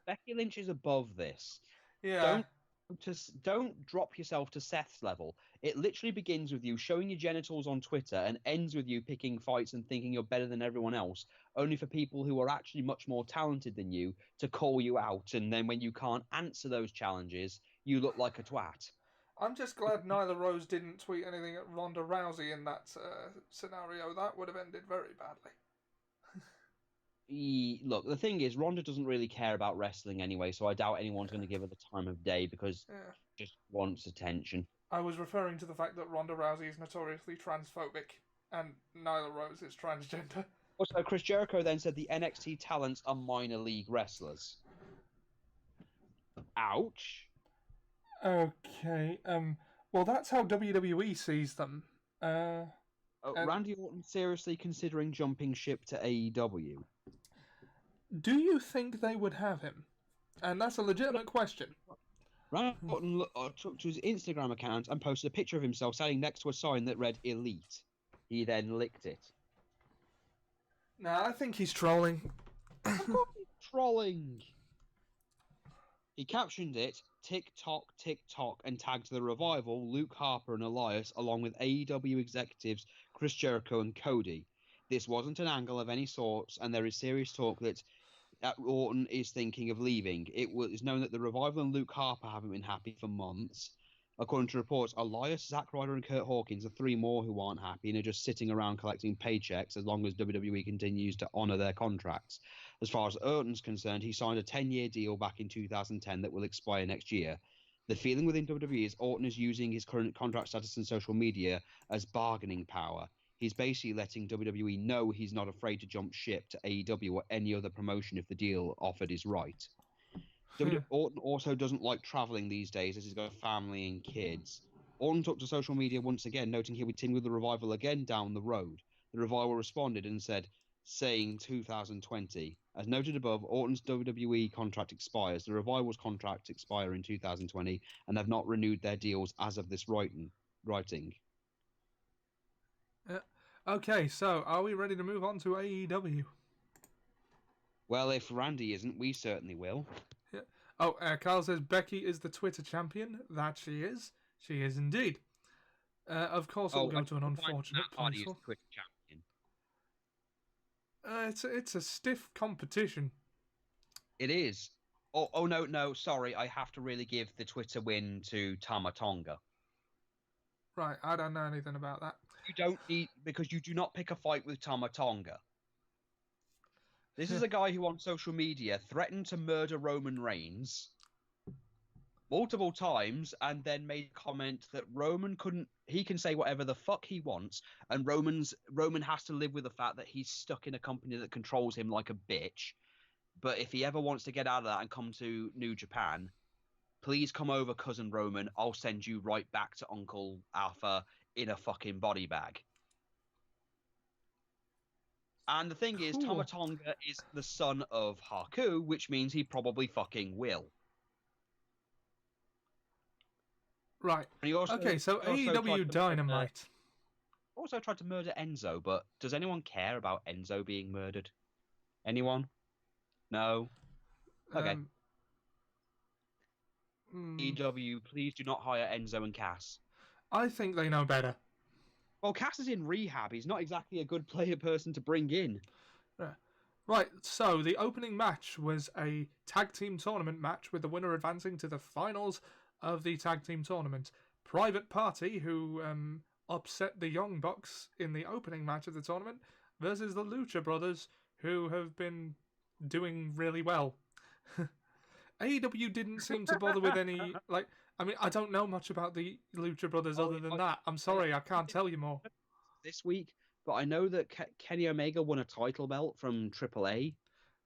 Becky Lynch is above this. Yeah. Don't drop yourself to Seth's level. It literally begins with you showing your genitals on Twitter and ends with you picking fights and thinking you're better than everyone else, only for people who are actually much more talented than you to call you out. And then when you can't answer those challenges, you look like a twat. I'm just glad Nyla Rose didn't tweet anything at Ronda Rousey in that scenario. That would have ended very badly. Look, the thing is, Ronda doesn't really care about wrestling anyway, so I doubt anyone's going to give her the time of day because she just wants attention. I was referring to the fact that Ronda Rousey is notoriously transphobic and Nyla Rose is transgender. Also, Chris Jericho then said the NXT talents are minor league wrestlers. Ouch. Okay, well, that's how WWE sees them. Randy Orton seriously considering jumping ship to AEW? Do you think they would have him? And that's a legitimate question. Randy Orton took to his Instagram account and posted a picture of himself standing next to a sign that read Elite. He then licked it. Nah, I think he's trolling. Of course he's trolling. He captioned it, TikTok, TikTok, and tagged The Revival, Luke Harper and Elias, along with AEW executives Chris Jericho and Cody. This wasn't an angle of any sort, and there is serious talk that Orton is thinking of leaving. It was known that The Revival and Luke Harper haven't been happy for months. According to reports, Elias, Zack Ryder, and Kurt Hawkins are three more who aren't happy and are just sitting around collecting paychecks as long as WWE continues to honour their contracts. As far as Orton's concerned, he signed a 10-year deal back in 2010 that will expire next year. The feeling within WWE is Orton is using his current contract status and social media as bargaining power. He's basically letting WWE know he's not afraid to jump ship to AEW or any other promotion if the deal offered is right. Orton also doesn't like travelling these days as he's got a family and kids. Orton took to social media once again, noting he would team with The Revival again down the road. The Revival responded and said, saying 2020. As noted above, Orton's WWE contract expires. The Revival's contract expire in 2020 and have not renewed their deals as of this writing. Okay, so are we ready to move on to AEW? Well, if Randy isn't, we certainly will. Yeah. Oh, Carl says Becky is the Twitter champion. That she is. She is indeed. Of course, it'll go to an unfortunate place. Twitter champion. It's a stiff competition. It is. Oh no, sorry. I have to really give the Twitter win to Tama Tonga. Right, I don't know anything about that. You don't need, because you do not pick a fight with Tama Tonga. This is a guy who on social media threatened to murder Roman Reigns multiple times and then made a comment that he can say whatever the fuck he wants, and Roman has to live with the fact that he's stuck in a company that controls him like a bitch. But if he ever wants to get out of that and come to New Japan, please come over, cousin Roman. I'll send you right back to Uncle Alpha in a fucking body bag. And the thing is, Tama Tonga is the son of Haku, which means he probably fucking will. Right. Okay, so AEW Dynamite. Also tried to murder Enzo, but does anyone care about Enzo being murdered? Anyone? No? Okay. AEW, please do not hire Enzo and Cass. I think they know better. Well, Cass is in rehab. He's not exactly a good person to bring in. Right, so the opening match was a tag team tournament match with the winner advancing to the finals of the tag team tournament. Private Party, who upset the Young Bucks in the opening match of the tournament, versus the Lucha Brothers, who have been doing really well. AEW didn't seem to bother with any, I don't know much about the Lucha Brothers other than that. I'm sorry, I can't tell you more. This week, but I know that Kenny Omega won a title belt from AAA.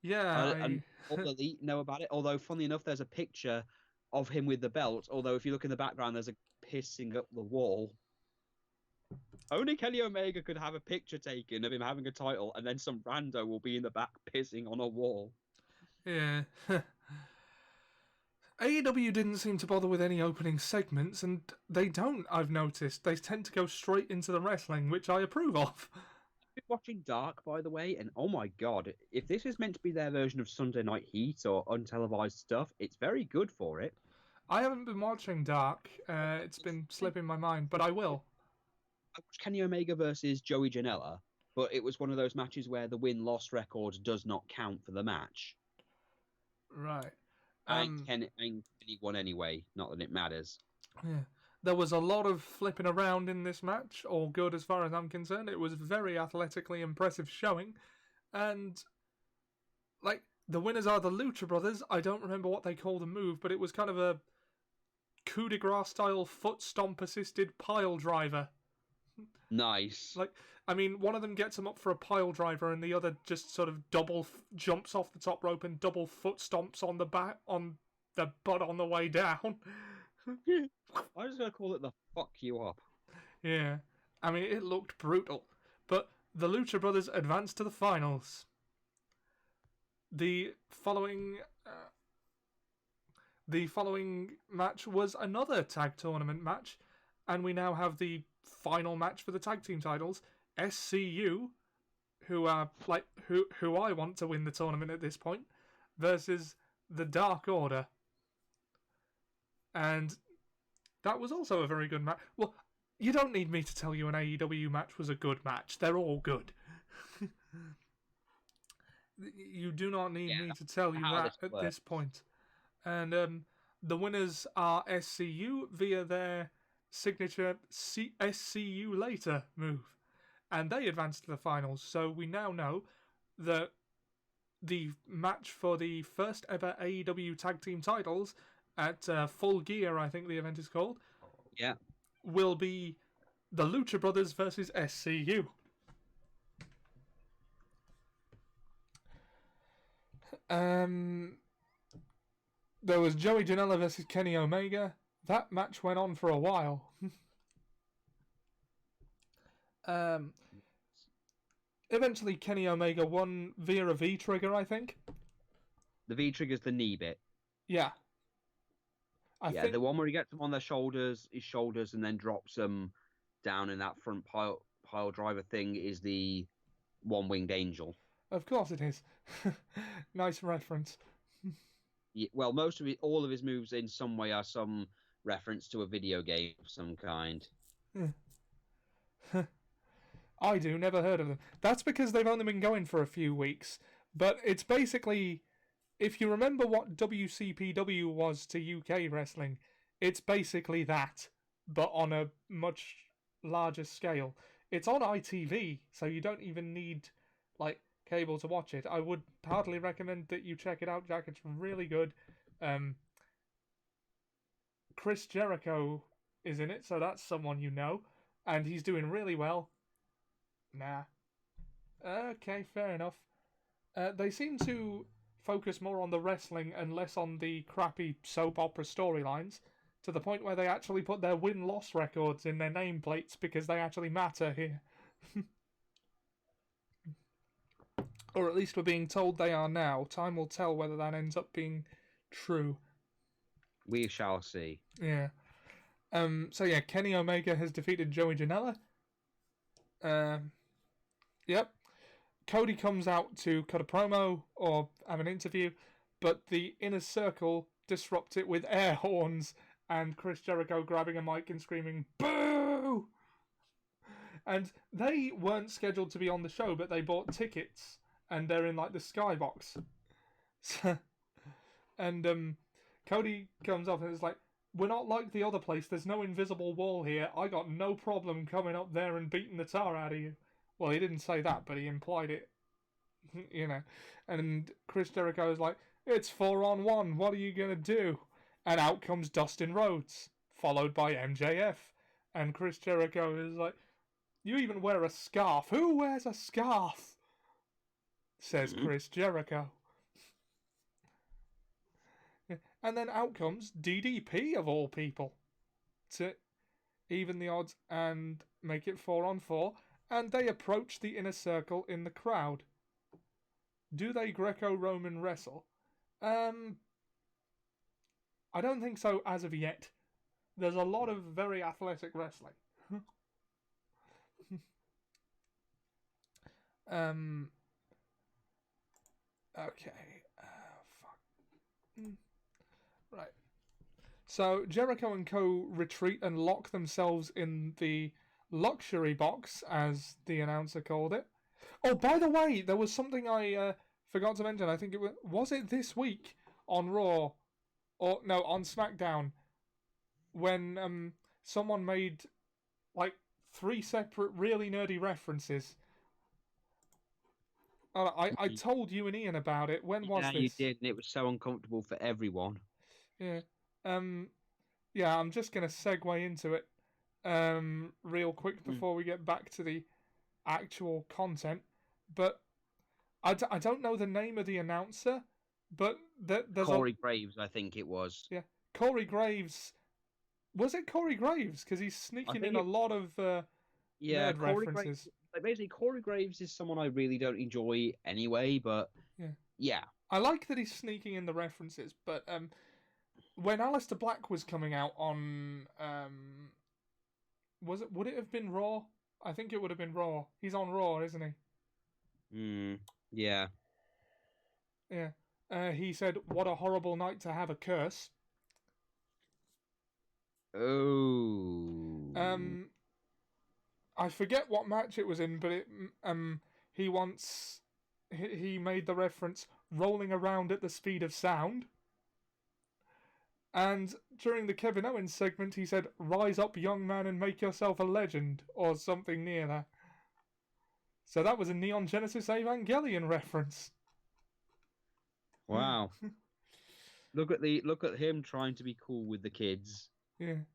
Yeah. And all Elite know about it, although, funnily enough, there's a picture of him with the belt, although if you look in the background, there's a pissing up the wall. Only Kenny Omega could have a picture taken of him having a title, and then some rando will be in the back pissing on a wall. Yeah. AEW didn't seem to bother with any opening segments, and they don't, I've noticed. They tend to go straight into the wrestling, which I approve of. I've been watching Dark, by the way, and oh my god, if this is meant to be their version of Sunday Night Heat or untelevised stuff, it's very good for it. I haven't been watching Dark. It's been slipping my mind, but I will. I watched Kenny Omega versus Joey Janela, but it was one of those matches where the win-loss record does not count for the match. Right. Kenny won anyway, not that it matters. Yeah. There was a lot of flipping around in this match, all good as far as I'm concerned. It was very athletically impressive showing. And, like, the winners are the Lucha Brothers. I don't remember what they call the move, but it was kind of a coup de grace style foot stomp assisted pile driver. Nice. Like, I mean, one of them gets him up for a pile driver, and the other just sort of double jumps off the top rope and double foot stomps on the back on the butt on the way down. I was going to call it the fuck you up. Yeah, I mean, it looked brutal, but the Lucha Brothers advanced to the finals. The following match was another tag tournament match, and we now have the final match for the tag team titles. SCU, who are who I want to win the tournament at this point, versus the Dark Order, and that was also a very good match. Well, you don't need me to tell you an AEW match was a good match. They're all good. You do not need me to tell you that at this point. And the winners are SCU via their signature SCU later move. And they advanced to the finals. So we now know that the match for the first ever AEW tag team titles at Full Gear, I think the event is called, will be the Lucha Brothers versus SCU. There was Joey Janela versus Kenny Omega. That match went on for a while. Eventually, Kenny Omega won via a V-trigger, I think. The V-trigger's the knee bit. Yeah. I think the one where he gets them on their shoulders, and then drops them down in that front pile driver thing is the one-winged angel. Of course it is. Nice reference. Yeah, well, all of his moves in some way are some reference to a video game of some kind. I do, never heard of them. That's because they've only been going for a few weeks. But it's basically, if you remember what WCPW was to UK wrestling, it's basically that, but on a much larger scale. It's on ITV, so you don't even need, like, cable to watch it. I would heartily recommend that you check it out, Jack. It's really good. Chris Jericho is in it, so that's someone you know, and he's doing really well. Nah. Okay, fair enough. They seem to focus more on the wrestling and less on the crappy soap opera storylines, to the point where they actually put their win-loss records in their nameplates because they actually matter here. Or at least we're being told they are now. Time will tell whether that ends up being true. We shall see. Yeah. So yeah, Kenny Omega has defeated Joey Janela. Yep. Cody comes out to cut a promo or have an interview, but the Inner Circle disrupt it with air horns and Chris Jericho grabbing a mic and screaming, "Boo!" And they weren't scheduled to be on the show, but they bought tickets, and they're in, like, the skybox. And Cody comes up and is like, "We're not like the other place. There's no invisible wall here. I got no problem coming up there and beating the tar out of you." Well, he didn't say that, but he implied it, you know. And Chris Jericho is like, "It's 4-on-1. What are you going to do?" And out comes Dustin Rhodes, followed by MJF. And Chris Jericho is like, "You even wear a scarf. Who wears a scarf?" says Chris Jericho. And then out comes DDP, of all people, to even the odds and make it 4-on-4. And they approach the Inner Circle in the crowd. Do they Greco-Roman wrestle? I don't think so as of yet. There's a lot of very athletic wrestling. Okay. Fuck. Right. So Jericho and co retreat and lock themselves in the luxury box, as the announcer called it. Oh, by the way, there was something I forgot to mention. I think was it this week on Raw, or no, on SmackDown, when someone made like 3 separate really nerdy references. I told you and Ian about it. When was this? Yeah, you did, and it was so uncomfortable for everyone. Yeah. Yeah, I'm just going to segue into it real quick before we get back to the actual content. But I don't know the name of the announcer, but there's Corey Graves, I think it was. Yeah, Corey Graves. Was it Corey Graves? Because he's sneaking in a lot of nerd references. Basically, Corey Graves is someone I really don't enjoy anyway, but yeah. I like that he's sneaking in the references, but when Aleister Black was coming out on would it have been Raw? I think it would have been Raw. He's on Raw, isn't he? Yeah. Yeah. He said, "What a horrible night to have a curse." Oh. I forget what match it was in, but he made the reference rolling around at the speed of sound. And during the Kevin Owens segment, he said, "Rise up, young man, and make yourself a legend," or something near that. So that was a Neon Genesis Evangelion reference. Wow. Look at him trying to be cool with the kids. Yeah.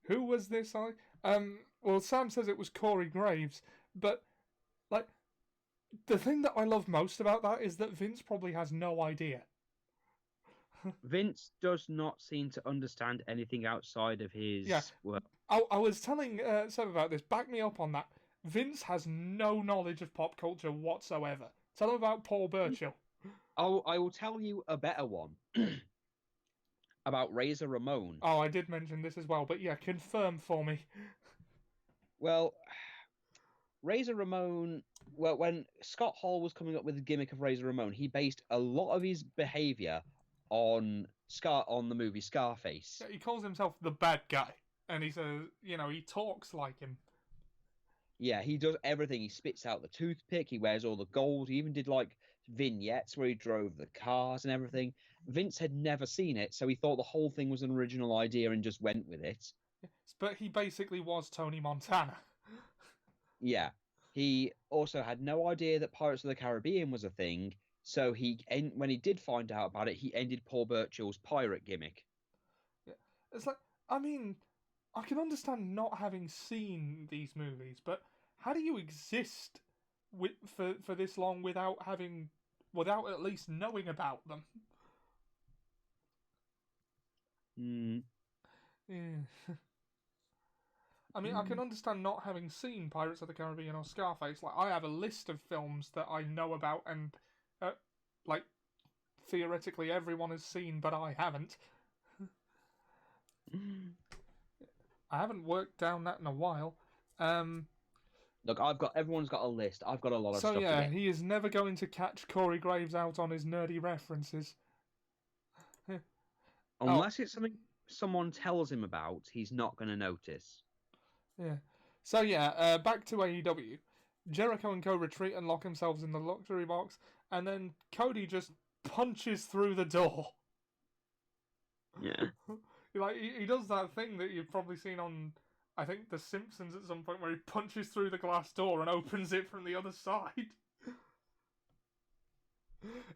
Who was this? Well, Sam says it was Corey Graves, but like the thing that I love most about that is that Vince probably has no idea. Vince does not seem to understand anything outside of his work. I was telling Seb about this. Back me up on that. Vince has no knowledge of pop culture whatsoever. Tell him about Paul Burchill. Oh, I will tell you a better one. About Razor Ramon. Oh, I did mention this as well, but yeah, confirm for me. Well, Razor Ramon, when Scott Hall was coming up with the gimmick of Razor Ramon, he based a lot of his behavior on the movie Scarface. Yeah, he calls himself the bad guy, and he says, he talks like him. Yeah, he does everything. He spits out the toothpick, he wears all the gold, he even did vignettes where he drove the cars and everything. Vince had never seen it, so he thought the whole thing was an original idea and just went with it. But he basically was Tony Montana. Yeah. He also had no idea that Pirates of the Caribbean was a thing, so when he did find out about it, he ended Paul Burchill's pirate gimmick. Yeah. It's like, I mean, I can understand not having seen these movies, but how do you exist for this long without at least knowing about them? Yeah. I mean, I can understand not having seen Pirates of the Caribbean or Scarface. Like, I have a list of films that I know about and, theoretically everyone has seen, but I haven't. I haven't worked down that in a while. Look, everyone's got a list. I've got a lot of stuff. So yeah, he is never going to catch Corey Graves out on his nerdy references. Unless it's something someone tells him about, he's not going to notice. Yeah. So yeah, back to AEW. Jericho and co retreat and lock themselves in the luxury box, and then Cody just punches through the door. Yeah. He does that thing that you've probably seen on, I think, The Simpsons at some point, where he punches through the glass door and opens it from the other side.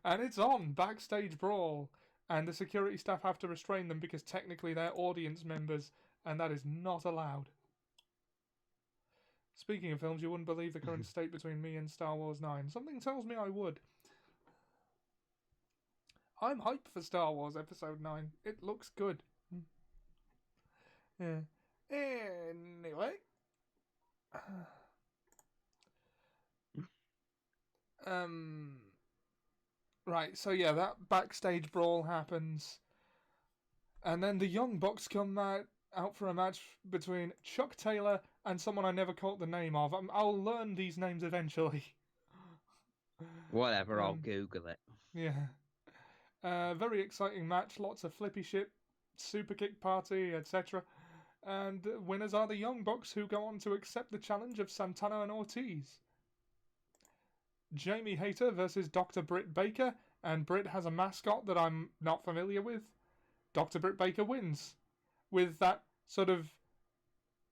And it's on, backstage brawl. And the security staff have to restrain them because technically they're audience members, and that is not allowed. Speaking of films, you wouldn't believe the current state between me and Star Wars 9. Something tells me I would. I'm hyped for Star Wars Episode 9. It looks good. Yeah. Anyway. Right, so yeah, that backstage brawl happens. And then the Young Bucks come out for a match between Chuck Taylor and someone I never caught the name of. I'll learn these names eventually. Whatever, I'll Google it. Yeah. Very exciting match. Lots of flippy shit, super kick party, etc. And winners are the Young Bucks, who go on to accept the challenge of Santana and Ortiz. Jamie Hayter versus Dr. Britt Baker, and Britt has a mascot that I'm not familiar with. Dr. Britt Baker wins with that sort of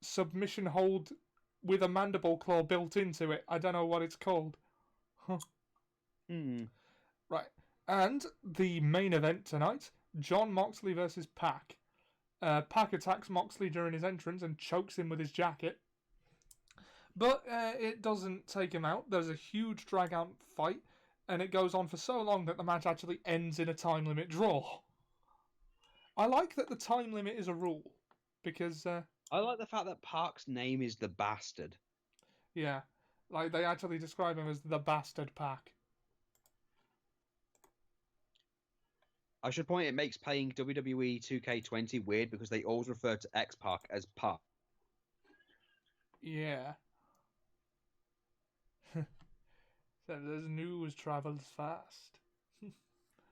submission hold with a mandible claw built into it. I don't know what it's called. Right. And the main event tonight, Jon Moxley versus Pac. Pac attacks Moxley during his entrance and chokes him with his jacket. But it doesn't take him out. There's a huge drag-out fight, and it goes on for so long that the match actually ends in a time limit draw. I like that the time limit is a rule, because... I like the fact that Park's name is the Bastard. Yeah, like they actually describe him as the Bastard Pac. I should point it makes playing WWE 2K20 weird because they always refer to X-Pac as Pac. Yeah. So there's news travels fast.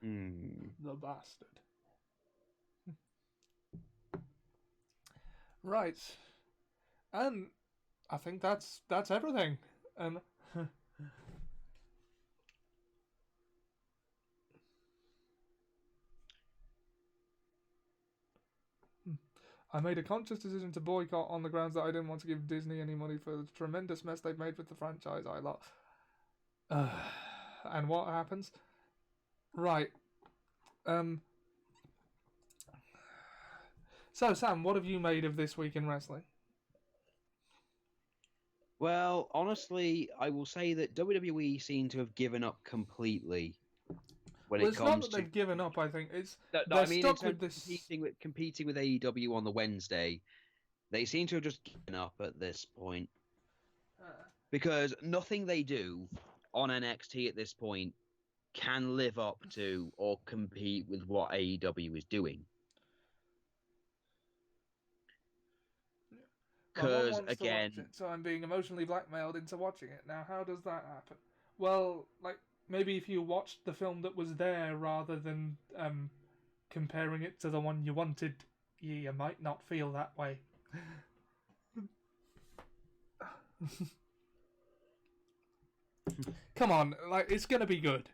The Bastard. Right. And I think that's everything. And I made a conscious decision to boycott on the grounds that I didn't want to give Disney any money for the tremendous mess they've made with the franchise. And what happens? Right. So, Sam, what have you made of this week in wrestling? Well, honestly, I will say that WWE seem to have given up completely when it comes to... It's not that they've given up, I think. I mean, stuck with this... competing with AEW on the Wednesday, they seem to have just given up at this point. Because nothing they do on NXT at this point can live up to or compete with what AEW is doing. Because, again... so I'm being emotionally blackmailed into watching it. Now, how does that happen? Well, like, maybe if you watched the film that was there rather than comparing it to the one you wanted, you might not feel that way. Come on, like, it's gonna be good.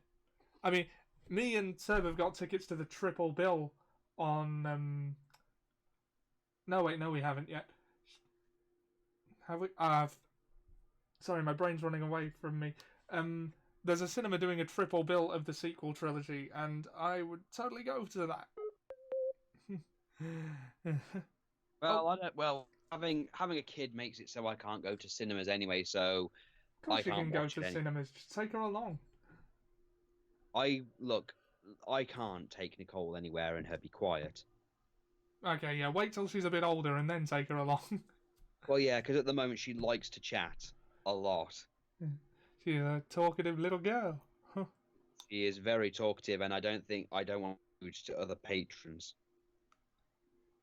I mean, me and Seb have got tickets to the Triple Bill on... No, wait, no, we haven't yet. Have we? Sorry, my brain's running away from me. There's a cinema doing a triple bill of the sequel trilogy, and I would totally go to that. Having a kid makes it so I can't go to cinemas anyway, so of course I can't you can go watch to it. cinemas. Just take her along. I can't take Nicole anywhere and her be quiet. Okay, yeah, wait till she's a bit older and then take her along. Well, yeah, because at the moment she likes to chat a lot. She's a talkative little girl. She is very talkative, and I don't want to rude to other patrons.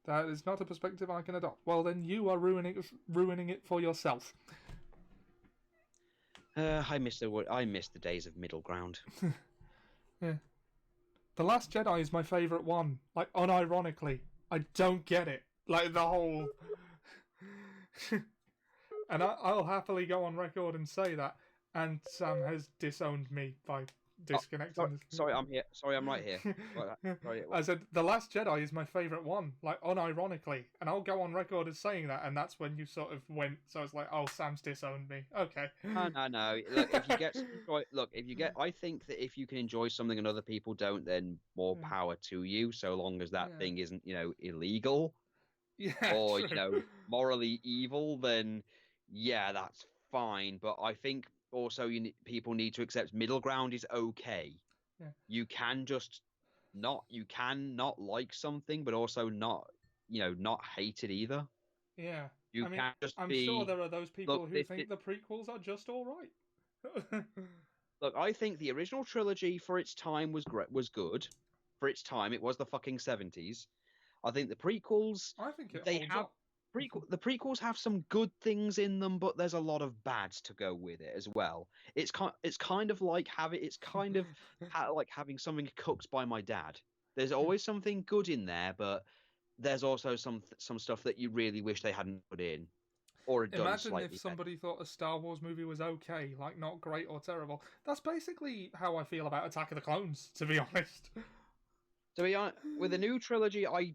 That is not a perspective I can adopt. Well, then you are ruining it for yourself. I miss the days of middle ground. Yeah. The Last Jedi is my favourite one. Like, unironically. I don't get it. Like, the whole... And I'll happily go on record and say that. And Sam has disowned me by disconnecting. Sorry, I'm here. Sorry, I'm right here. Sorry. I said The Last Jedi is my favourite one, like unironically, and I'll go on record as saying that. And that's when you sort of went. So it's like, oh, Sam's disowned me. Okay. No. I think that if you can enjoy something and other people don't, then more power to you. So long as that thing isn't, illegal. Yeah, or true. Morally evil, then that's fine. But I think also people need to accept middle ground is okay. You can not like something, but also not hate it either. Yeah, I'm sure there are those people who think the prequels are just all right. Look, I think the original trilogy for its time was good. For its time, it was the fucking 70s. I think the prequels, I think it they holds have up. the prequels have some good things in them, but there's a lot of bads to go with it as well. It's kind of like like having something cooked by my dad. There's always something good in there, but there's also some stuff that you really wish they hadn't put in or had done Imagine slightly if better. somebody thought a Star Wars movie was okay, like not great or terrible. That's basically how I feel about Attack of the Clones, to be honest. To be honest, with the new trilogy, I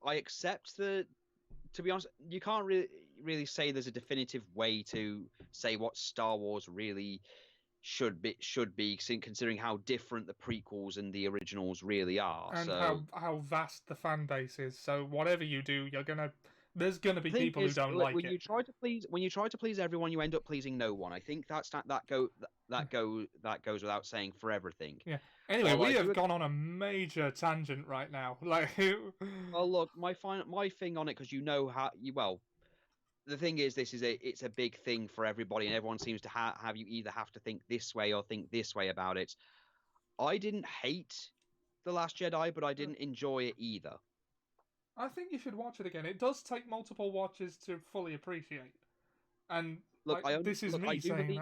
accept the. To be honest, you can't really say there's a definitive way to say what Star Wars really should be, considering how different the prequels and the originals really are. And so how vast the fan base is. So whatever you do, there's gonna be the thing people who is, don't like when it. when you try to please everyone, you end up pleasing no one. I think that goes without saying for everything. Yeah. Anyway, Well, we have gone on a major tangent right now. Like, well, look, my thing on it, because the thing is, it's a big thing for everybody, and everyone seems to have you either have to think this way or think this way about it. I didn't hate The Last Jedi, but I didn't enjoy it either. I think you should watch it again. It does take multiple watches to fully appreciate. And Look, this is me saying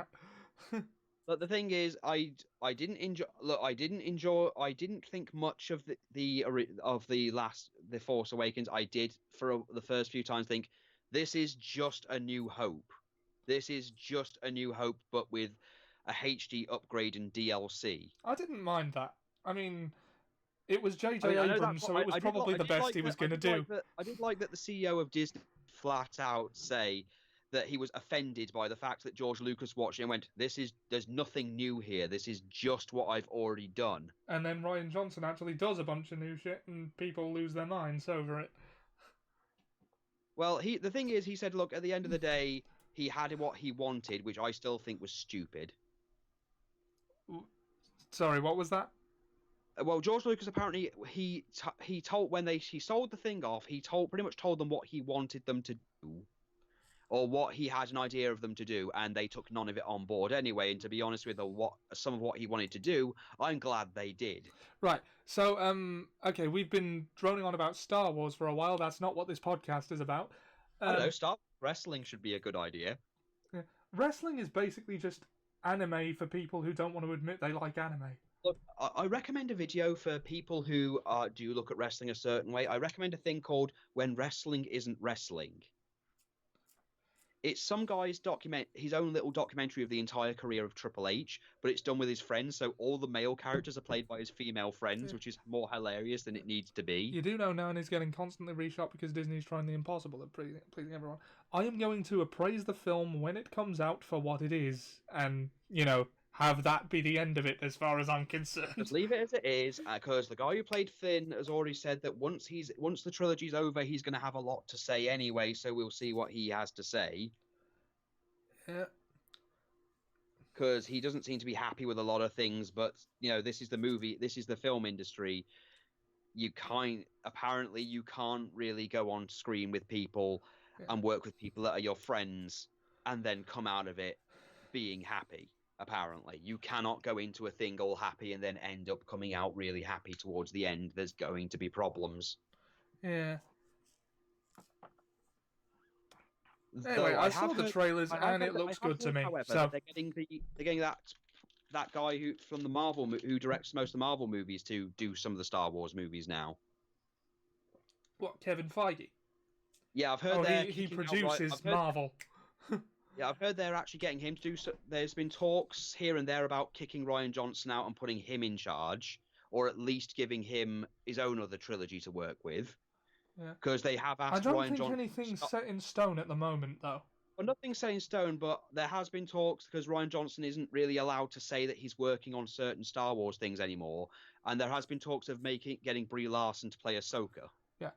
that. But the thing is, I didn't enjoy. Look, I didn't think much of the Force Awakens. I did for the first few times think this is just a New Hope. This is just a New Hope, but with a HD upgrade and DLC. I didn't mind that. I mean, it was J.J. I Abrams, so it was probably the best he was going to do. I did like that the CEO of Disney flat out say that he was offended by the fact that George Lucas watched it and went, there's nothing new here. This is just what I've already done. And then Rian Johnson actually does a bunch of new shit and people lose their minds over it. Well, the thing is, he said, look, at the end of the day, he had what he wanted, which I still think was stupid. Sorry, what was that? Well, George Lucas apparently he told when he sold the thing off, he pretty much told them what he wanted them to do, or what he had an idea of them to do, and they took none of it on board anyway. And to be honest with some of what he wanted to do, I'm glad they did. Right. So, okay, we've been droning on about Star Wars for a while. That's not what this podcast is about. I don't know. Star Wrestling should be a good idea. Yeah. Wrestling is basically just anime for people who don't want to admit they like anime. Look, I recommend a video for people who do look at wrestling a certain way. I recommend a thing called When Wrestling Isn't Wrestling. It's some guy's his own little documentary of the entire career of Triple H, but it's done with his friends, so all the male characters are played by his female friends, which is more hilarious than it needs to be. You do know now, and he's getting constantly reshot because Disney's trying the impossible at pleasing everyone. I am going to appraise the film when it comes out for what it is, and, have that be the end of it as far as I'm concerned. Just leave it as it is, because the guy who played Finn has already said that once the trilogy's over, he's going to have a lot to say anyway, so we'll see what he has to say. Yeah. Because he doesn't seem to be happy with a lot of things, but, this is the film industry. Apparently you can't really go on screen with people and work with people that are your friends and then come out of it being happy. Apparently, you cannot go into a thing all happy and then end up coming out really happy towards the end. There's going to be problems. Yeah. Anyway, I saw the trailers and it looks good to me. However, so they're getting that guy from the Marvel who directs most of the Marvel movies to do some of the Star Wars movies now. What, Kevin Feige? Yeah, I've heard he produces Marvel. Yeah, I've heard they're actually getting him to do so. There's been talks here and there about kicking Rian Johnson out and putting him in charge, or at least giving him his own other trilogy to work with. Yeah. Because they have asked Rian Johnson. I don't think anything's set in stone at the moment, though. Well, nothing's set in stone, but there has been talks because Rian Johnson isn't really allowed to say that he's working on certain Star Wars things anymore, and there has been talks of getting Brie Larson to play Ahsoka. Yeah.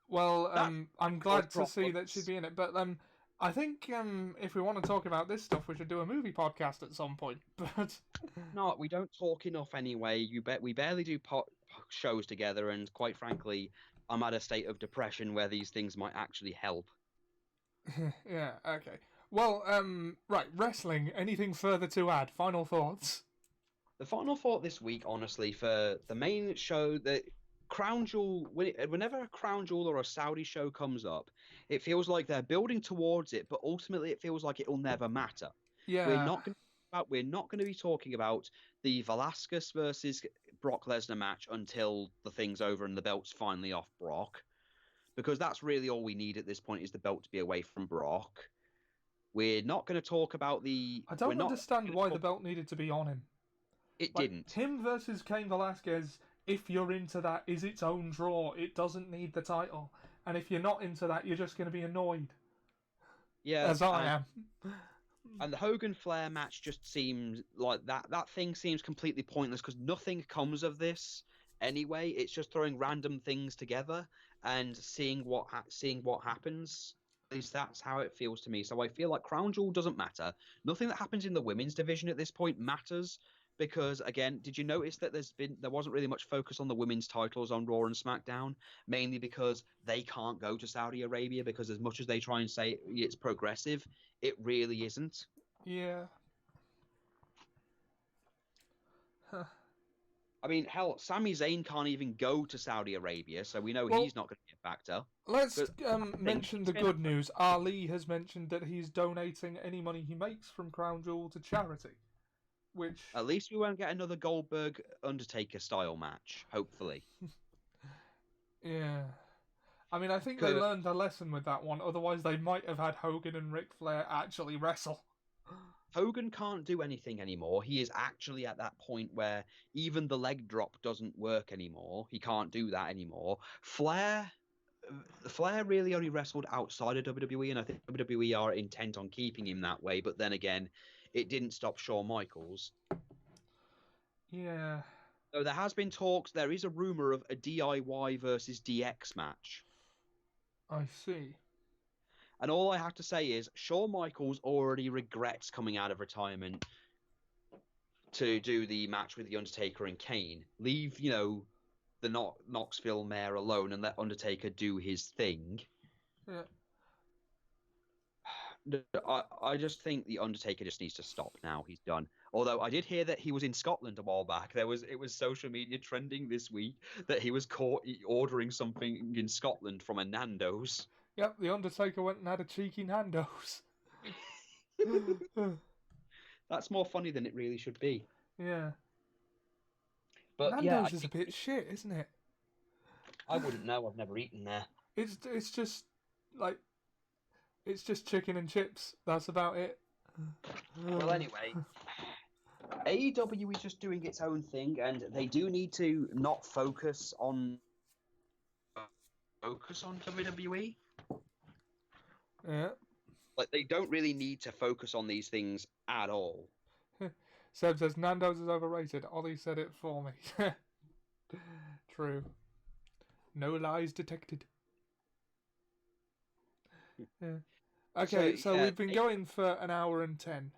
Well, I'm glad to see that she'd be in it, but I think if we want to talk about this stuff, we should do a movie podcast at some point. But no, we don't talk enough anyway. We barely do shows together, and quite frankly, I'm at a state of depression where these things might actually help. Yeah. Okay. Well, right, wrestling. Anything further to add? Final thoughts. The final thought this week, honestly, for the main show that Crown Jewel, whenever a Crown Jewel or a Saudi show comes up, it feels like they're building towards it, but ultimately it feels like it'll never matter. Yeah. We're not going to be talking about the Velasquez versus Brock Lesnar match until the thing's over and the belt's finally off Brock, because that's really all we need at this point is the belt to be away from Brock. We're not going to talk about the. I don't understand why the belt needed to be on him. It didn't. Him versus Cain Velasquez, if you're into that, is its own draw. It doesn't need the title. And if you're not into that, you're just going to be annoyed. Yeah. As I am. And the Hogan Flair match just seems like that thing seems completely pointless because nothing comes of this anyway. It's just throwing random things together and seeing what happens. At least that's how it feels to me. So I feel like Crown Jewel doesn't matter. Nothing that happens in the women's division at this point matters because, again, did you notice that there wasn't really much focus on the women's titles on Raw and SmackDown, mainly because they can't go to Saudi Arabia because as much as they try and say it's progressive, it really isn't. Yeah. Huh. I mean, hell, Sami Zayn can't even go to Saudi Arabia, so we know he's not going to be a factor. Let's mention the good news. Ali has mentioned that he's donating any money he makes from Crown Jewel to charity, which... At least we won't get another Goldberg-Undertaker style match, hopefully. Yeah. I mean, I think they learned a lesson with that one, otherwise they might have had Hogan and Ric Flair actually wrestle. Hogan can't do anything anymore. He is actually at that point where even the leg drop doesn't work anymore. He can't do that anymore. Flair really only wrestled outside of WWE, and I think WWE are intent on keeping him that way. But then again, it didn't stop Shawn Michaels. Yeah. So there has been talks. There is a rumor of a DIY versus DX match. I see. And all I have to say is Shawn Michaels already regrets coming out of retirement to do the match with The Undertaker and Kane. Leave, the Knoxville mayor alone and let Undertaker do his thing. Yeah. I just think The Undertaker just needs to stop now. He's done. Although I did hear that he was in Scotland a while back. It was social media trending this week that he was caught ordering something in Scotland from a Nando's. Yep, The Undertaker went and had a cheeky Nando's. That's more funny than it really should be. Yeah. But Nando's is a bit shit, isn't it? I wouldn't know. I've never eaten there. It's just it's just chicken and chips. That's about it. Well, anyway, AEW is just doing its own thing, and they do need to not focus on WWE. Yeah. Like, they don't really need to focus on these things at all. Seb says Nando's is overrated. Ollie said it for me. True. No lies detected. Yeah. Okay, so we've been going for an hour and 10.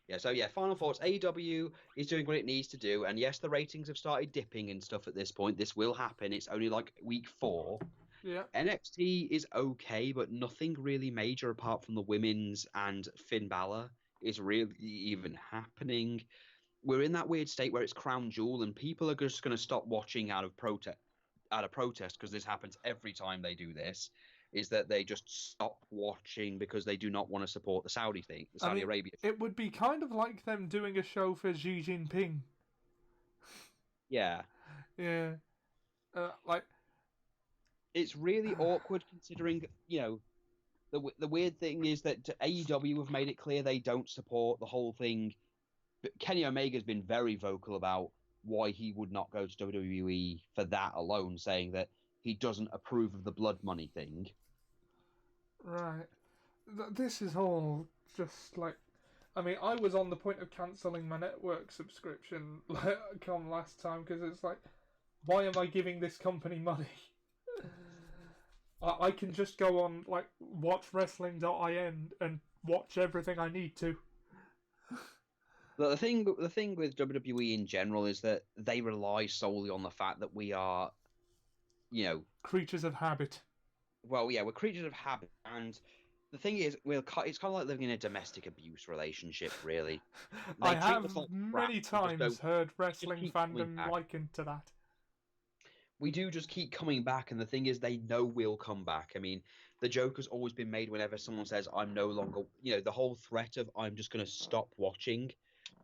Yeah, final thoughts. AEW is doing what it needs to do, and yes, the ratings have started dipping and stuff at this point. This will happen. It's only like week 4. Yeah. NXT is okay, but nothing really major apart from the women's and Finn Balor is really even happening. We're in that weird state where it's Crown Jewel, and people are just going to stop watching out of protest because this happens every time they do this. Is that they just stop watching because they do not want to support the Saudi thing, the Saudi Arabia. It would be kind of like them doing a show for Xi Jinping. Yeah. Yeah. It's really awkward considering, the weird thing is that AEW have made it clear they don't support the whole thing. But Kenny Omega's been very vocal about why he would not go to WWE for that alone, saying that he doesn't approve of the blood money thing. Right. This is all just like... I mean, I was on the point of cancelling my network subscription come last time, because it's like, why am I giving this company money? I can just go on, watchwrestling.in and watch everything I need to. The thing with WWE in general is that they rely solely on the fact that we are, creatures of habit. Well, yeah, we're creatures of habit, and the thing is, it's kind of like living in a domestic abuse relationship, really. I have many times heard wrestling fandom likened to that. we do just keep coming back, and the thing is, they know we'll come back. I mean, the joke has always been made whenever someone says, I'm no longer, the whole threat of I'm just going to stop watching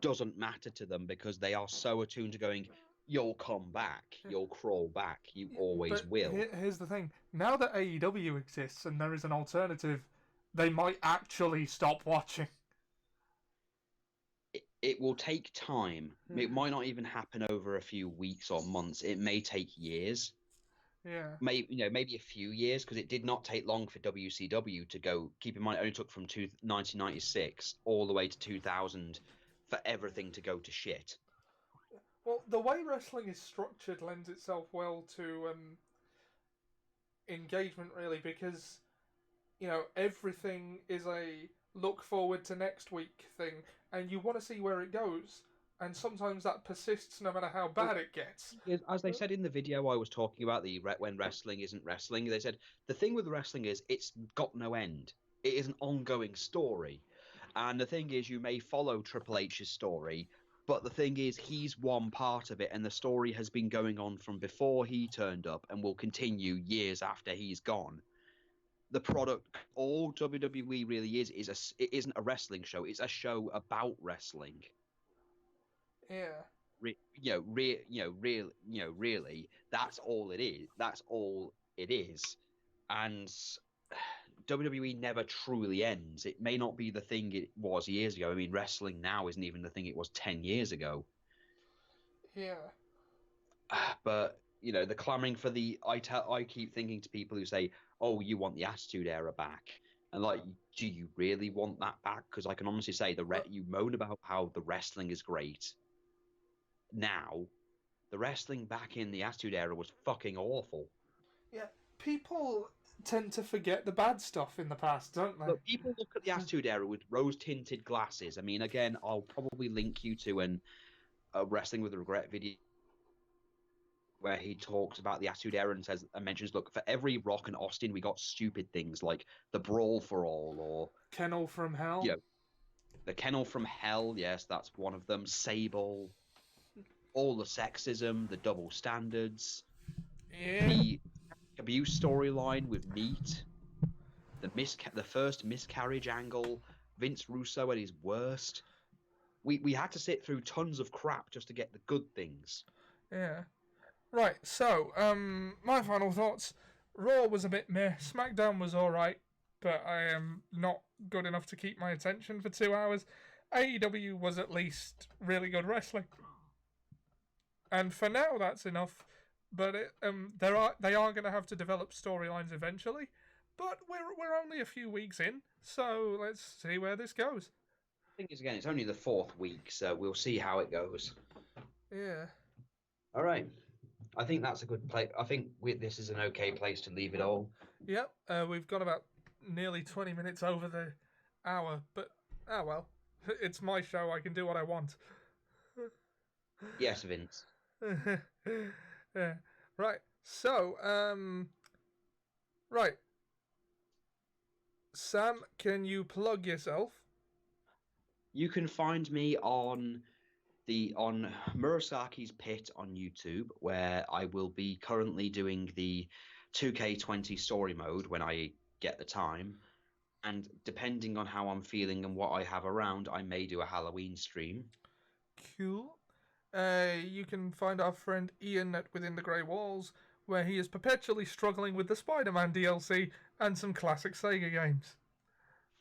doesn't matter to them because they are so attuned to going, you'll come back, you'll crawl back, you always will. Here's the thing. Now that AEW exists and there is an alternative, they might actually stop watching. It will take time. It might not even happen over a few weeks or months. It may take years. Yeah. Maybe a few years, because it did not take long for WCW to go. Keep in mind, it only took from 1996 all the way to 2000 for everything to go to shit. Well, the way wrestling is structured lends itself well to engagement, really, because everything is a look forward to next week thing, and you want to see where it goes, and sometimes that persists no matter how bad it gets. As they said in the video I was talking about, when wrestling isn't wrestling, they said the thing with wrestling is it's got no end. It is an ongoing story, and the thing is, you may follow Triple H's story, but the thing is, he's one part of it, and the story has been going on from before he turned up and will continue years after he's gone. The product, all WWE really is it isn't a wrestling show. It's a show about wrestling. Yeah. Really, that's all it is. That's all it is. And WWE never truly ends. It may not be the thing it was years ago. I mean, wrestling now isn't even the thing it was 10 years ago. Yeah. But the clamoring for I keep thinking to people who say, oh, you want the Attitude Era back. And do you really want that back? Because I can honestly say you moan about how the wrestling is great. Now, the wrestling back in the Attitude Era was fucking awful. Yeah, people tend to forget the bad stuff in the past, don't they? Look, people look at the Attitude Era with rose-tinted glasses. I mean, again, I'll probably link you to a Wrestling with Regret video where he talks about the Attitude Era and mentions, look, for every Rock and Austin, we got stupid things like the Brawl for All or Kennel from Hell. The Kennel from Hell, yes, that's one of them. Sable, all the sexism, the double standards, the abuse storyline with Meat, the first miscarriage angle, Vince Russo at his worst. We had to sit through tons of crap just to get the good things. Yeah. Right, so, my final thoughts. Raw was a bit meh. SmackDown was alright, but I am not good enough to keep my attention for 2 hours. AEW was at least really good wrestling. And for now, that's enough. But they are going to have to develop storylines eventually. But we're only a few weeks in, so let's see where this goes. The thing is, again, it's only the 4th week, so we'll see how it goes. Yeah. All right. I think that's a good place. I think this is an okay place to leave it all. Yep. We've got about nearly 20 minutes over the hour, but well, it's my show. I can do what I want. Yes, Vince. Yeah. Right. So, right. Sam, can you plug yourself? You can find me on Murasaki's Pit on YouTube, where I will be currently doing the 2K20 story mode when I get the time. And depending on how I'm feeling and what I have around, I may do a Halloween stream. Cool. You can find our friend Ian at Within the Grey Walls, where he is perpetually struggling with the Spider-Man DLC and some classic Sega games.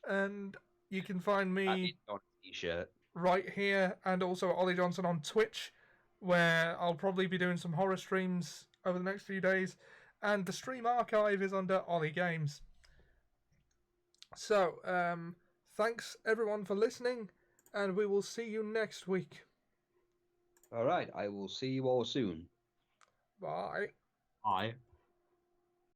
And you can find me on a t-shirt right here, and also Ollie Johnson on Twitch, where I'll probably be doing some horror streams over the next few days. And the stream archive is under Ollie Games. So, thanks everyone for listening, and we will see you next week. All right, I will see you all soon. Bye. Bye.